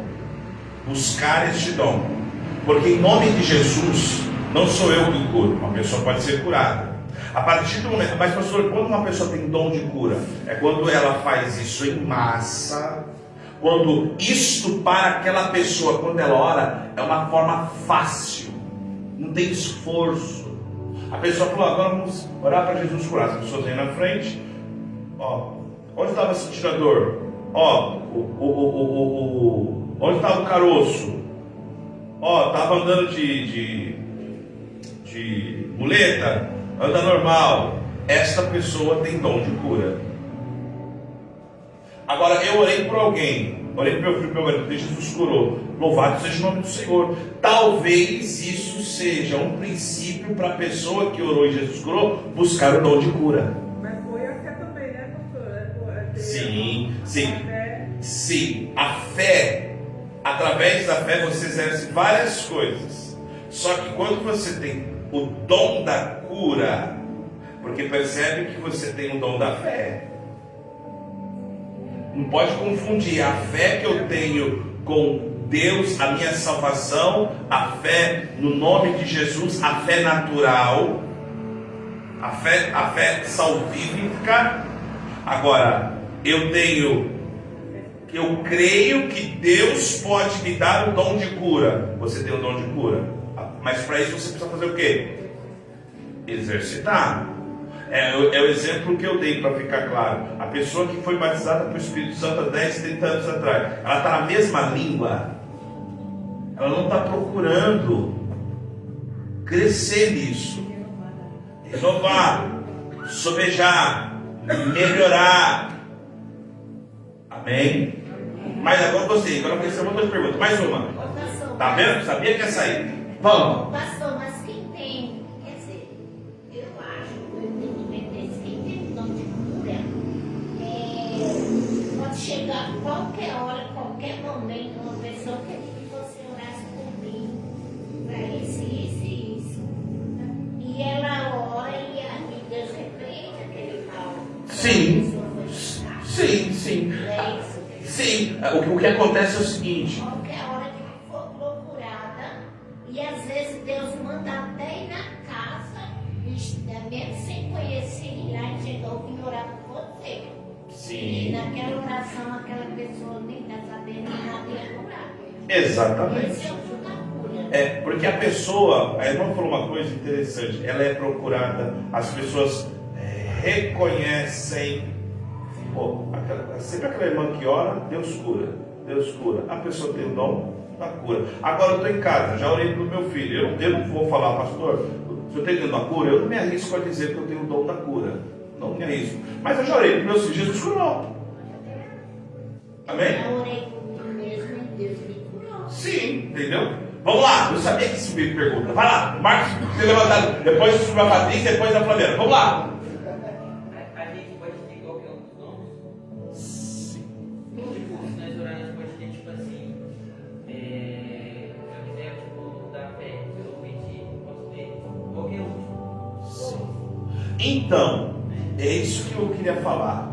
buscar este dom, porque em nome de Jesus, não sou eu que curo, uma pessoa pode ser curada. A partir do momento, mas pastor, quando uma pessoa tem dom de cura, é quando ela faz isso em massa. Quando isto para aquela pessoa, quando ela ora, é uma forma fácil, não tem esforço. A pessoa falou, agora vamos orar para Jesus curar. As pessoas vêm na frente, onde estava sentindo a dor? Onde estava o caroço? Estava andando de muleta, anda normal. Esta pessoa tem dom de cura. Agora, eu orei por alguém, orei para o meu filho, meu marido, Jesus curou. Louvado seja o nome do Senhor. Talvez isso seja um princípio para a pessoa que orou e Jesus curou, buscar o dom de cura. Mas foi a fé também, né, pastor? Sim. A fé, através da fé você exerce várias coisas. Só que quando você tem o dom da cura, porque percebe que você tem o dom da fé, não pode confundir a fé que eu tenho com Deus, a minha salvação, a fé no nome de Jesus, a fé natural, a fé salvífica. Agora, eu creio que Deus pode me dar o dom de cura. Você tem o dom de cura, mas para isso você precisa fazer o quê? Exercitar. É o exemplo que eu dei para ficar claro. A pessoa que foi batizada pelo Espírito Santo há 10, 30 anos atrás, ela está na mesma língua, ela não está procurando crescer nisso, renovar, sobejar, melhorar. Amém? Mas agora você, agora vai ser uma outra pergunta, mais uma. Tá vendo? Sabia que ia sair. Vamos. Pastor, mas quem tem, quer dizer, eu acho, eu tenho que meter, quem tem o dom de cura, pode chegar a qualquer hora, qualquer momento, uma pessoa quer que você orasse por mim, para isso. E ela ora e Deus repreende aquele mal. Sim. É isso. Sim. O que acontece é o seguinte. Qualquer hora que for procurada, e às vezes Deus manda até ir na casa, mesmo sem conhecer, ir lá e chegar a orar por você. Sim. E naquela oração, aquela pessoa nem está sabendo nada e orar. Exatamente. Esse é o fio da cura. Porque a pessoa, a irmã falou uma coisa interessante, ela é procurada, as pessoas reconhecem. Sempre aquela irmã que ora, Deus cura. A pessoa tem o dom da cura. Agora eu estou em casa, já orei para o meu filho. Eu não vou falar, pastor, se eu tenho o dom da cura, eu não me arrisco a dizer que eu tenho o dom da cura. Não me arrisco. Mas eu já orei para o meu filho, Jesus curou. Amém? Eu orei por mim mesmo e Deus me curou. Sim, entendeu? Vamos lá, eu sabia que isso me pergunta. Vai lá, Marcos, você levantado. Depois sobre a Patrícia, depois a Flaviana. Vamos lá. A gente pode ter qualquer um dos nomes? Sim. Tipo, se nós orarmos, pode ter tipo assim, eu quiser tipo da fé, eu pedir, posso ter qualquer um. Sim. Então, é isso que eu queria falar.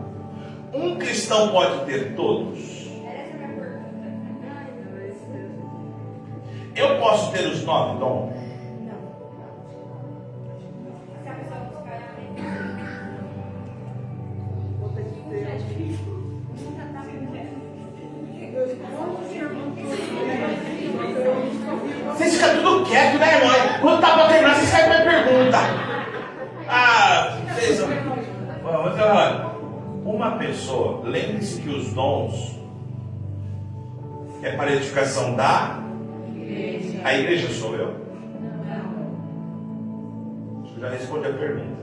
Um cristão pode ter todos? Eu posso ter os 9 dons? Vocês ficam tudo quieto, né, irmão? Quando tá pra terminar, vocês caem com a pergunta. Vocês... Uma pessoa, lembre-se que os dons é para a edificação da igreja. A igreja sou eu? Não. Acho que já respondi a pergunta.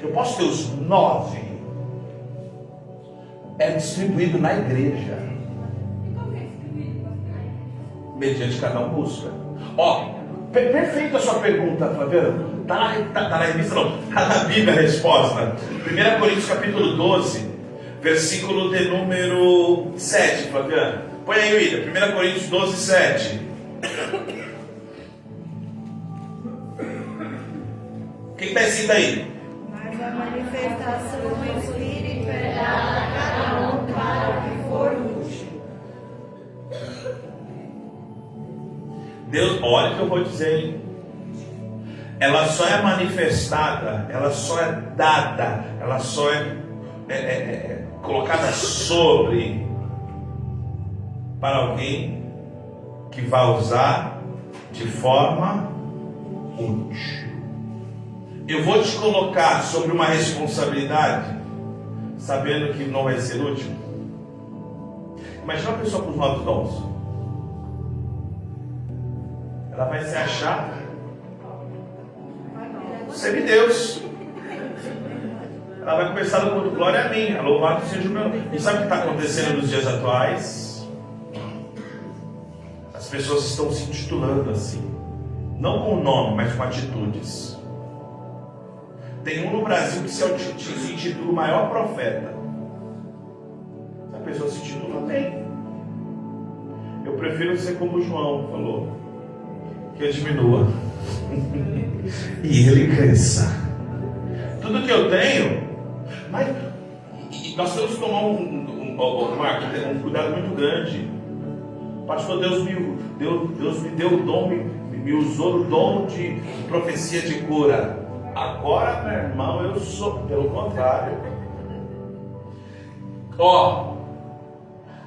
Eu posso ter os 9. É distribuído na igreja. Mediante cada um busca. Perfeita a sua pergunta, Flaviano. Tá na revista, não. Está na Bíblia a resposta. 1 Coríntios capítulo 12, versículo de número 7, Flaviano. Põe aí, William. 1 Coríntios 12, 7. O que está escrito aí? Mas a manifestação do Espírito é dada a cada um para o que for útil. Deus, olha o que eu vou dizer, hein? Ela só é manifestada, ela só é dada, ela só é colocada sobre para alguém que vai usar de forma útil. Eu vou te colocar sobre uma responsabilidade, sabendo que não vai ser útil. Imagina uma pessoa com os 9 dons. Ela vai se achar semideus. Ela vai começar dando glória a mim, louvado seja o meu nome. E sabe o que está acontecendo nos dias atuais? As pessoas estão se intitulando assim, não com nome, mas com atitudes. Tem um no Brasil que se intitula o maior profeta. A pessoa se intitula bem. Eu prefiro ser como João falou, que eu diminua e ele cresça. Tudo que eu tenho, mas nós temos que tomar um cuidado muito grande. Pastor, Deus me deu o dom, me usou o dom de profecia de cura. Agora, meu irmão, eu sou pelo contrário.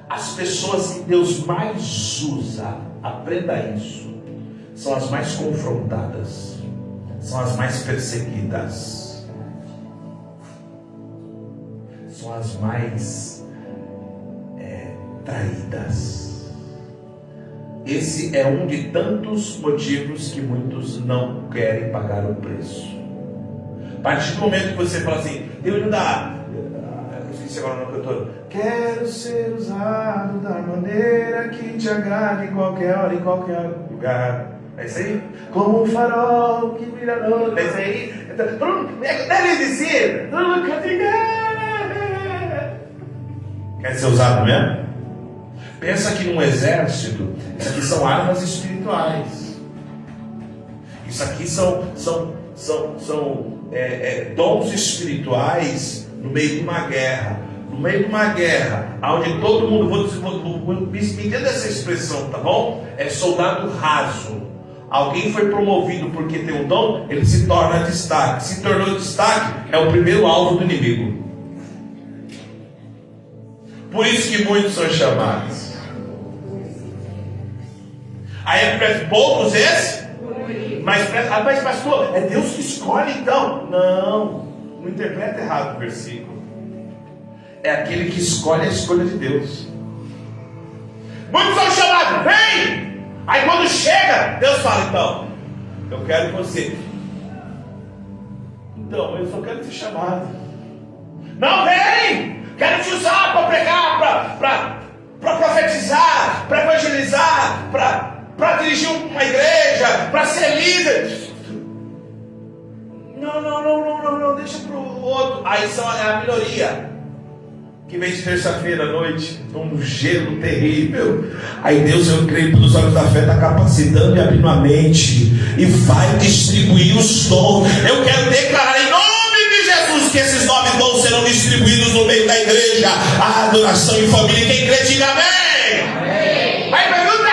As pessoas que Deus mais usa, aprenda isso, são as mais confrontadas, são as mais perseguidas, são as mais traídas. Esse é um de tantos motivos que muitos não querem pagar o preço. A partir do momento que você fala assim, Deus não dá, eu esqueci agora no cantor, quero ser usado da maneira que te agrade em qualquer hora, em qualquer lugar. É isso aí? Como um farol que brilha à noite. É isso aí? Deve dizer. Quer ser usado mesmo? Pensa que num exército, isso aqui são armas espirituais. Isso aqui são dons espirituais no meio de uma guerra. No meio de uma guerra, onde todo mundo, me entenda essa expressão, tá bom? É soldado raso. Alguém foi promovido porque tem um dom, ele se torna destaque. Se tornou destaque, é o primeiro alvo do inimigo. Por isso que muitos são chamados. Aí poucos esses? Mas pastor, é Deus que escolhe então? Não interpreta errado o versículo. É aquele que escolhe a escolha de Deus. Muitos são chamados, vem! Aí quando chega, Deus fala, então, eu quero você. Então, eu só quero ser chamado. Não, vem! Quero te usar para pregar, para profetizar, para evangelizar, para dirigir uma igreja, para ser líder. Não, deixa para o outro. Aí é a minoria. Que vem de terça-feira à noite, num gelo terrível. Aí Deus, eu creio pelos olhos da fé, está capacitando e abrindo a mente. E vai distribuir os dons. Eu quero declarar em nome de Jesus que esses 9 dons serão distribuídos no meio da igreja. A adoração em família. Quem crê, diga amém. Vai, pergunta.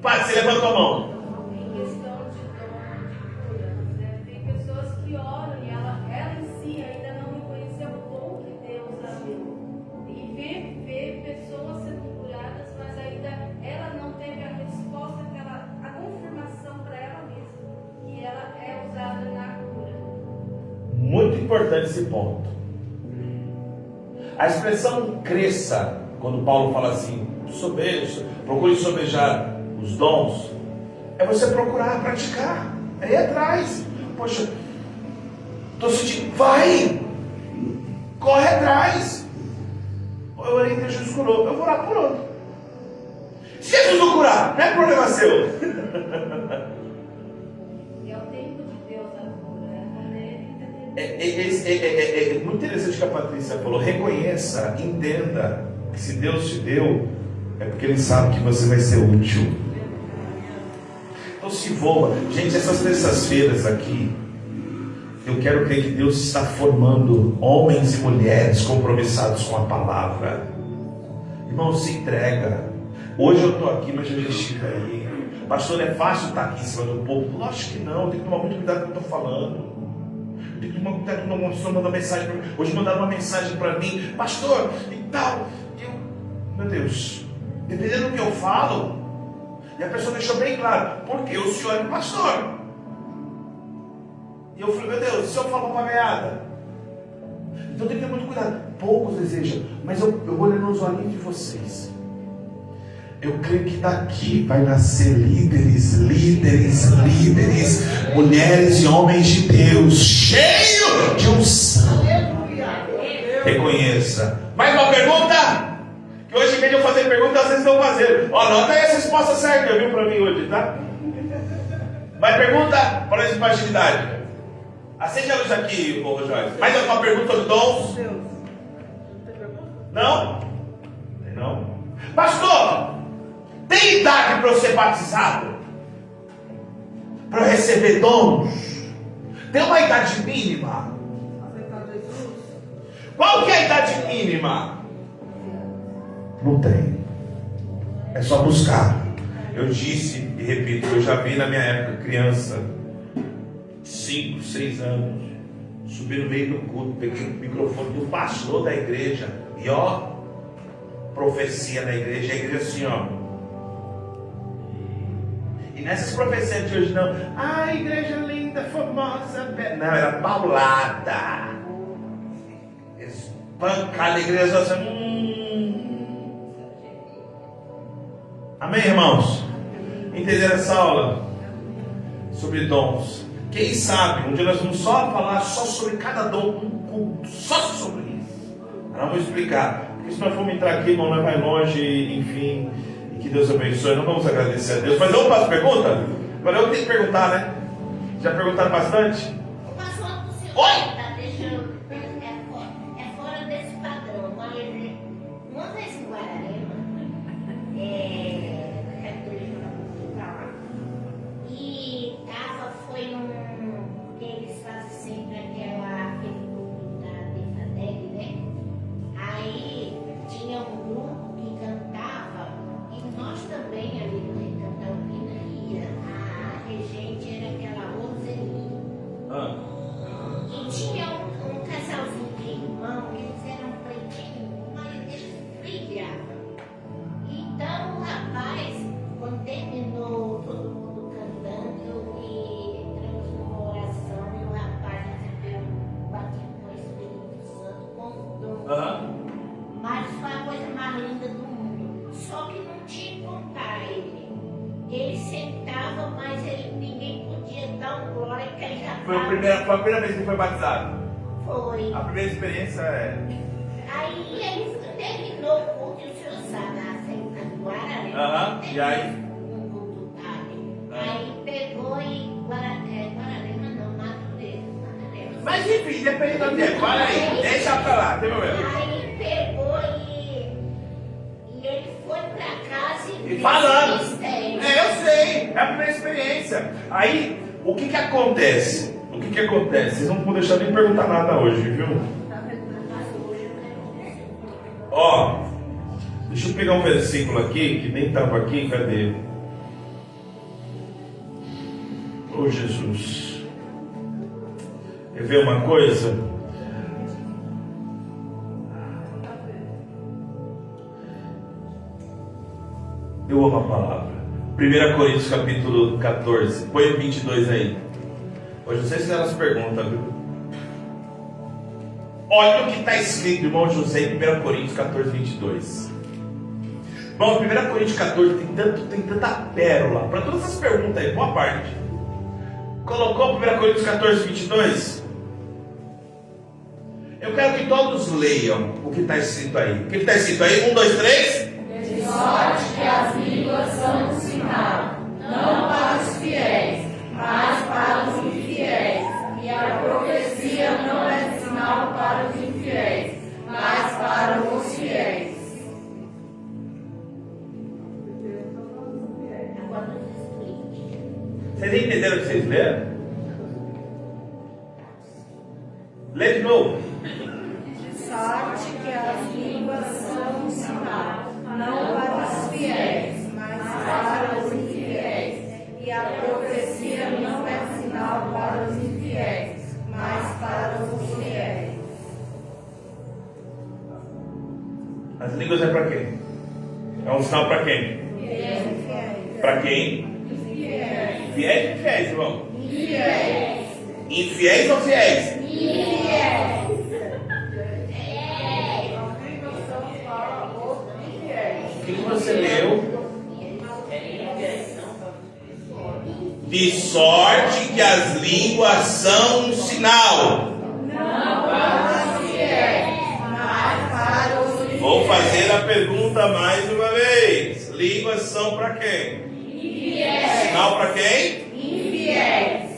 Padre, você levantou a mão. Em questão de dom de cura, né? Tem pessoas que oram e ela em si ainda não reconheceu o dom que Deus a deu. E vê pessoas sendo curadas, mas ainda ela não teve a resposta, a confirmação para ela mesma, que ela é usada na cura. Muito importante esse ponto. A expressão cresça, quando Paulo fala assim, procure sobejar os dons, é você procurar praticar, é ir atrás. Poxa, estou sentindo, vai, corre atrás. Eu orei que Jesus curou, eu vou orar por outro. Se Jesus não curar, não é problema seu. É o tempo de Deus a cura, quando ele É muito interessante o que a Patrícia falou. Reconheça, entenda que se Deus te deu, é porque Ele sabe que você vai ser útil. Então se envolva. Gente, essas terças-feiras aqui, eu quero crer que Deus está formando homens e mulheres compromissados com a palavra. Irmão, se entrega. Hoje eu estou aqui, mas eu estive aí. Pastor, é fácil estar aqui em cima do povo? Lógico que não, tem que tomar muito cuidado com o que eu estou falando. Tem que tomar cuidado quando uma pessoa manda mensagem para mim. Hoje mandaram uma mensagem para mim, pastor, e tal. Meu Deus, dependendo do que eu falo, e a pessoa deixou bem claro, porque o senhor é um pastor. E eu falei, meu Deus, o senhor falou uma papagaiada. Então tem que ter muito cuidado. Poucos desejam, mas eu vou olhando nos olhinhos de vocês. Eu creio que daqui vai nascer líderes, mulheres e homens de Deus, cheio de unção. Reconheça. Mais uma pergunta? Que hoje, em vez de eu fazer pergunta, vocês estão fazendo. Anota aí essa resposta certa, viu, para mim hoje, tá? Mais pergunta? Para essa facilidade. Acende a luz aqui, ô Joyce. Mais alguma pergunta de dons? Não? Não? Pastor, tem idade para eu ser batizado? Para eu receber dons? Tem uma idade mínima? Qual que é a idade mínima? Não tem. É só buscar. Eu disse e repito, eu já vi na minha época, criança, 5, 6 anos, subi no meio do culto, peguei o microfone do pastor da igreja e profecia na igreja, a igreja assim, E nessas profecias de hoje não, igreja linda, famosa, não, era paulada, espancada, a igreja assim, Amém, irmãos? Entenderam essa aula? Sobre dons. Quem sabe, um dia nós vamos só falar sobre cada dom, um culto, só sobre isso. Nós vamos explicar. Porque se nós formos entrar aqui, irmão, nós vai longe, enfim, e que Deus abençoe. Não vamos agradecer a Deus. Mas vamos para as perguntas? Agora eu tenho que perguntar, né? Já perguntaram bastante? Passou a senhor. Oi! Tá deixando. É fora desse padrão. Uma vez em Guararema, e foi porque eles fazem sempre aquele grupo da Defadeg, né? Aí tinha um grupo que cantava, e nós também ali no Recanto Alpina ia. A regente era aquela Roseli. E tinha um casalzinho de irmão, eles eram pretinhos, mas eles brilhavam. Então o rapaz, quando terminou todo mundo cantando e entramos numa oração, e o rapaz recebeu o batismo com o Espírito Santo com o dom. Mas foi a coisa mais linda do mundo. Só que não tinha como para ele. Ele sentava, mas ninguém podia dar um glória que ele já Foi a primeira vez que foi batizado? Foi. A primeira experiência é... Aí ele terminou o culto, e o senhor sabe, a Santa Guararema. E aí? Um culto tarde. Aí pegou e Guararema não, Natureza. Mas enfim, depende do tempo. Para aí, deixa pra lá, tem problema. Aí pegou e ele foi pra casa E falando. mistério. Eu sei, é a primeira experiência. Aí, o que acontece? Vocês não vão deixar nem perguntar nada hoje, viu? Deixa eu pegar um versículo aqui, que nem estava aqui, cadê? Oh Jesus. Quer ver uma coisa? Eu amo a palavra. 1 Coríntios capítulo 14. Põe o 22 aí. Hoje vocês fizeram as perguntas, viu? Olha o que está escrito, irmão José, em 1 Coríntios 14, 22. Bom, 1 Coríntios 14 tem tanta pérola. Para todas essas perguntas aí, boa parte. Colocou 1 Coríntios 14, 22? Eu quero que todos leiam o que está escrito aí. O que está escrito aí? 1, 2, 3. De sorte que as línguas são um sinal, não para os fiéis, mas para os infiéis. E a profecia não é sinal para os infiéis, mas para os fiéis. Agora nos explique. Vocês entenderam o que vocês leram? Lê de novo. De sorte que as línguas são um sinal, não para os fiéis, mas para os infiéis. E a profecia não é sinal para os infiéis, mas para os fiéis. As línguas é para quem? É um sinal para quem? Para quem? Fiéis e infiéis, irmão? Infiéis. Infiéis ou fiéis? Infiéis. O que você leu? De sorte que as línguas são um sinal. Não para os fiéis, mas para os infiéis. Vou fazer a pergunta mais uma vez. Línguas são para quem? Infiéis. Sinal para quem? Infiéis.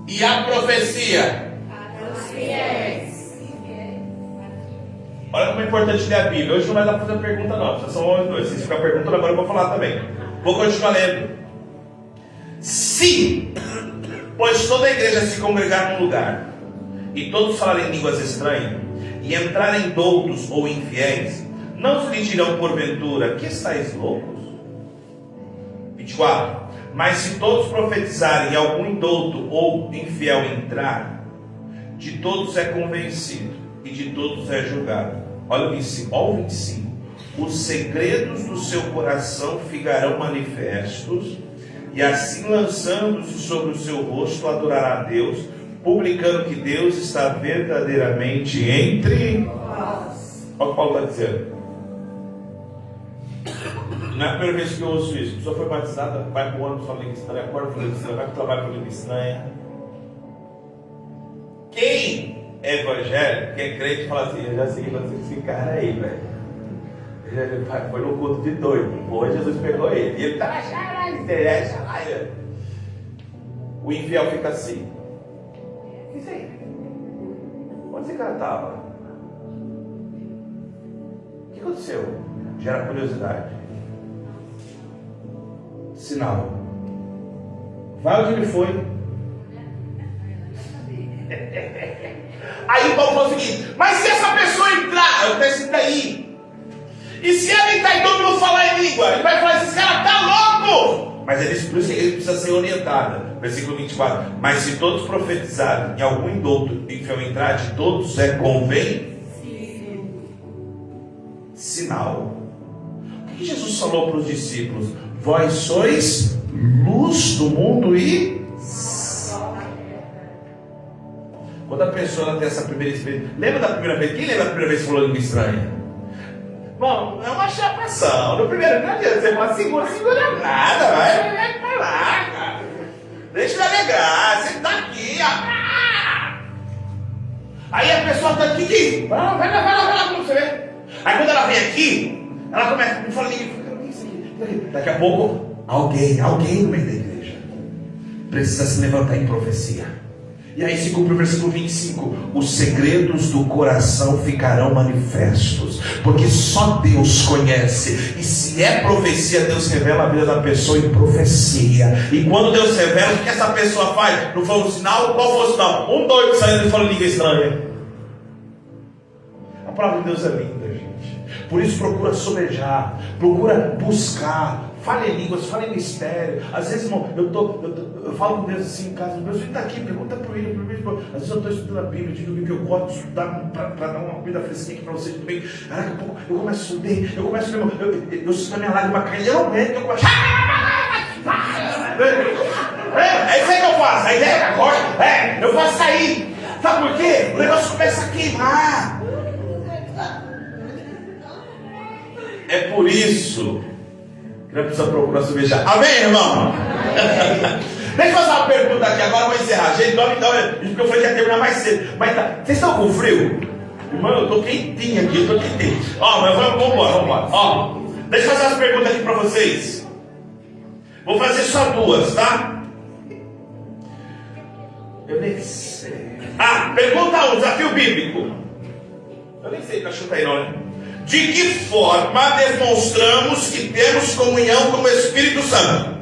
E a profecia? Para os fiéis. Olha como é importante ler a Bíblia. Hoje não vai dar para fazer pergunta não. Vocês são homens dois. Se ficar perguntando agora eu vou falar também. Vou continuar lendo. Se, pois toda a igreja se congregar num lugar, e todos falarem línguas estranhas, e entrarem doutos ou infiéis, não se lhe dirão porventura, que estáis loucos? 24. Mas se todos profetizarem e algum indouto ou infiel entrar, de todos é convencido, e de todos é julgado. Olha o 25. Olha o 25. Os segredos do seu coração ficarão manifestos, e assim lançando-se sobre o seu rosto adorará a Deus, publicando que Deus está verdadeiramente entre nós. Olha o que Paulo está dizendo. Não é a primeira vez que eu ouço isso. A pessoa foi batizada, vai para o ônibus falando língua estranha, acorda falando língua estranha, vai para o trabalho falando língua estranha. Quem é evangélico, quem é crente, fala assim: eu já segui esse cara aí, velho. Ele foi no culto de doido. Hoje Jesus pegou ele. E ele está na charada. O infiel fica assim. Isso aí. Onde esse cara estava? O que aconteceu? Gera curiosidade. Sinal. Vai onde ele foi. Aí o Paulo falou o seguinte: mas se essa pessoa entrar, eu tenho isso daí. E se ela entrar e todo mundo falar em língua, ele vai falar: esse cara tá louco. Mas por isso que ele precisa ser orientado. Versículo 24. Mas se todos profetizarem e algum indouto infiel entrar, de todos é convém sinal. O que Jesus falou para os discípulos? Vós sois luz do mundo e quando a pessoa tem essa primeira experiência. Lembra da primeira vez? Quem lembra da primeira vez que falou língua estranha? Bom, é uma chapação. No primeiro não adianta você falar segura nada, vai pra lá, cara. Deixa eu alegrar, você tá aqui, ó. Aí a pessoa tá aqui, diz: vai lá pra você ver. Aí quando ela vem aqui, ela começa a falar língua. Daqui a pouco, alguém no meio da igreja precisa se levantar em profecia. E aí se cumpre o versículo 25. Os segredos do coração ficarão manifestos, porque só Deus conhece. E se é profecia, Deus revela a vida da pessoa em profecia. E quando Deus revela, o que essa pessoa faz? Não foi um sinal? Qual foi o sinal? Um doido saindo e falando língua estranha. A palavra de Deus é linda, gente. Por isso procura sobejar, procura buscar, Fale em línguas, fale em mistério. Às vezes, irmão, eu falo com Deus assim em casa. Meu filho está aqui, pergunta para ele. Às vezes eu estou estudando a Bíblia, de domingo, eu gosto de estudar para dar uma comida fresquinha aqui para vocês de domingo. Daqui a pouco eu começo a subir, eu sinto a minha lágrima caindo, eu não aguento, eu começo. É isso aí que eu faço, a ideia agora, eu faço sair. Sabe por quê? O negócio começa a queimar. É por isso que nós precisamos procurar subir. Amém, irmão? Deixa eu fazer uma pergunta aqui, agora eu vou encerrar. Gente, porque eu falei que ia terminar mais cedo. Mas tá, vocês estão com frio? Irmão, eu tô quentinho aqui, eu tô quentinho. Mas vamos embora. Deixa eu fazer umas perguntas aqui para vocês. Vou fazer só duas, tá? Eu nem sei. Pergunta 1, desafio bíblico. Eu nem sei pra chutar aí não, né? De que forma demonstramos que temos comunhão com o Espírito Santo?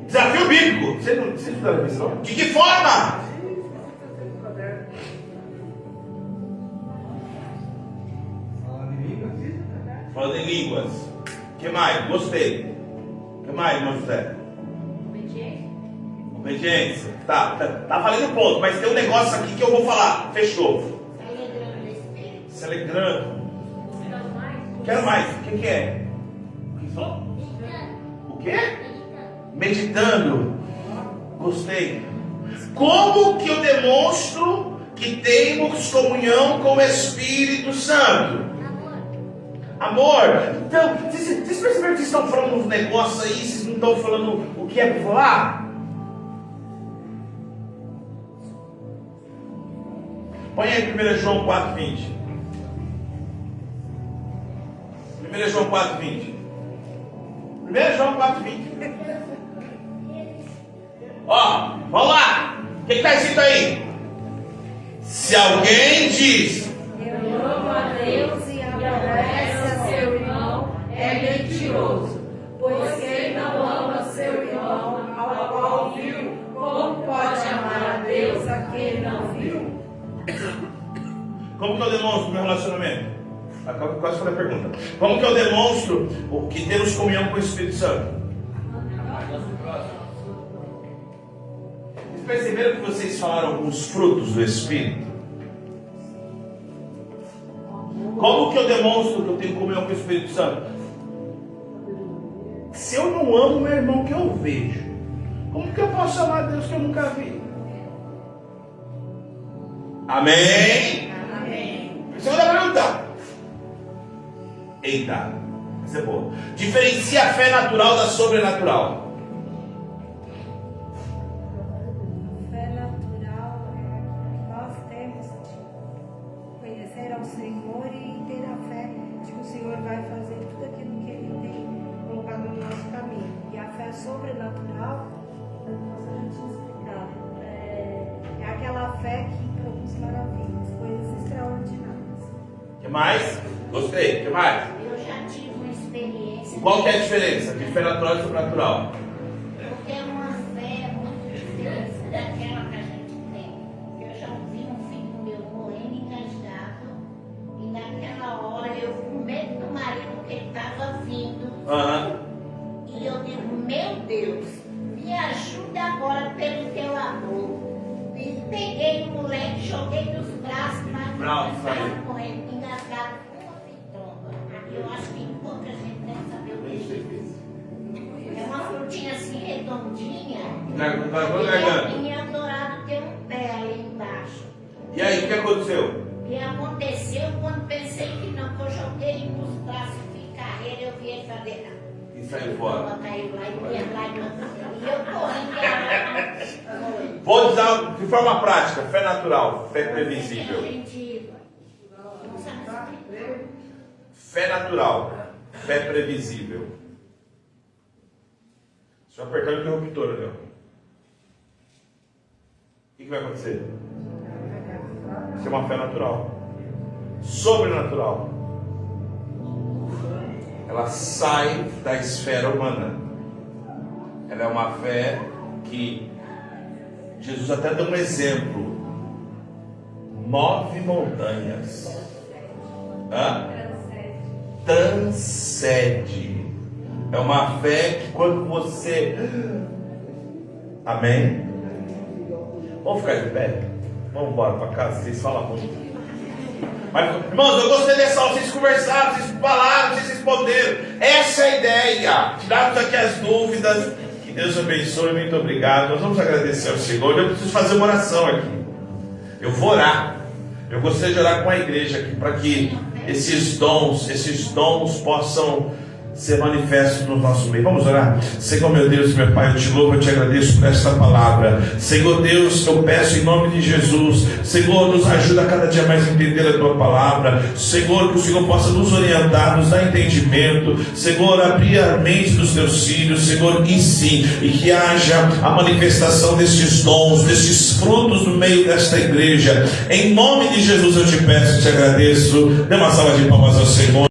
Desafio bíblico. Vocês não estudaram isso, não? De que forma? Falando em línguas. O que mais? Gostei. O que mais, irmão José? Obediência. Tá valendo ponto, mas tem um negócio aqui que eu vou falar. Fechou. Se alegrando. Quero mais. O que é? O que falou? O quê? Meditando. Gostei. Como que eu demonstro que temos comunhão com o Espírito Santo? Amor. Então, vocês perceberam que vocês estão falando uns negócios aí, vocês não estão falando o que é para falar? Põe aí 1 João 4,20. 1 João 4,20. 1 João 4,20. Vamos lá. O que está escrito aí? Se alguém diz: eu amo a Deus e aborrece a seu irmão, é mentiroso. Pois quem não ama seu irmão, ao qual viu, como pode amar a Deus a quem não viu? Como que eu demonstro meu relacionamento? Quase falei a pergunta. Como que eu demonstro que temos comunhão com o Espírito Santo? Vocês perceberam que vocês falaram alguns frutos do Espírito? Como que eu demonstro que eu tenho comunhão com o Espírito Santo? Se eu não amo meu irmão que eu vejo, como que eu posso amar a Deus que eu nunca vi? Amém? Segunda pergunta. Eita, essa é boa. Diferencia a fé natural da sobrenatural. A fé natural é que nós temos de conhecer ao Senhor e ter a fé de que o Senhor vai fazer tudo aquilo que Ele tem colocado no nosso caminho. E a fé sobrenatural, nossa, a gente tinha explicado, é aquela fé que produz maravilhas, coisas extraordinárias. O que mais? Gostei. O que mais? Eu já tive uma experiência. Qual que é a diferença de fé natural e sobrenatural? Porque é uma fé muito diferente daquela que a gente tem. Eu já vi um filho meu morrendo engasgado e naquela hora eu, com medo do marido que ele estava vindo, e eu digo: meu Deus, me ajuda agora pelo teu amor. E peguei o moleque, joguei nos braços, mas estava morrendo engasgado com uma pitomba. Eu acho que pouca gente deve saber o que é. É uma frutinha assim redondinha. E é dourado, tem um pé ali embaixo. E aí, o que aconteceu? E aconteceu quando pensei que não, que eu joguei nos braços de carreira, eu vi ele fazer. E saiu fora. Caiu lá e eu corri. Vou usar de forma prática: fé natural, fé previsível. Fé natural, fé previsível. Se eu apertar o interruptor, né? O que vai acontecer? Isso é uma fé natural. Sobrenatural. Ela sai da esfera humana. Ela é uma fé que Jesus até deu um exemplo. Move montanhas. Transcende. É uma fé que quando você... Amém? Vamos ficar de pé? Vamos embora para casa, vocês falam muito. Mas, irmãos, eu gostei dessa aula, vocês conversaram, vocês falaram, vocês responderam. Essa é a ideia. Tiramos aqui as dúvidas. Que Deus abençoe, muito obrigado. Nós vamos agradecer ao Senhor. Eu preciso fazer uma oração aqui. Eu vou orar. Eu gostaria de orar com a igreja aqui, para que esses dons possam ser manifestos no nosso meio. Vamos orar? Senhor, meu Deus, meu Pai, eu te louvo, eu te agradeço por esta palavra. Senhor Deus, eu peço em nome de Jesus, Senhor, nos ajuda a cada dia mais a entender a tua palavra. Senhor, que o Senhor possa nos orientar, nos dar entendimento. Senhor, abrir a mente dos teus filhos, Senhor, e sim, e que haja a manifestação destes dons, destes frutos no meio desta igreja. Em nome de Jesus eu te peço e te agradeço. Dê uma salva de palmas ao Senhor.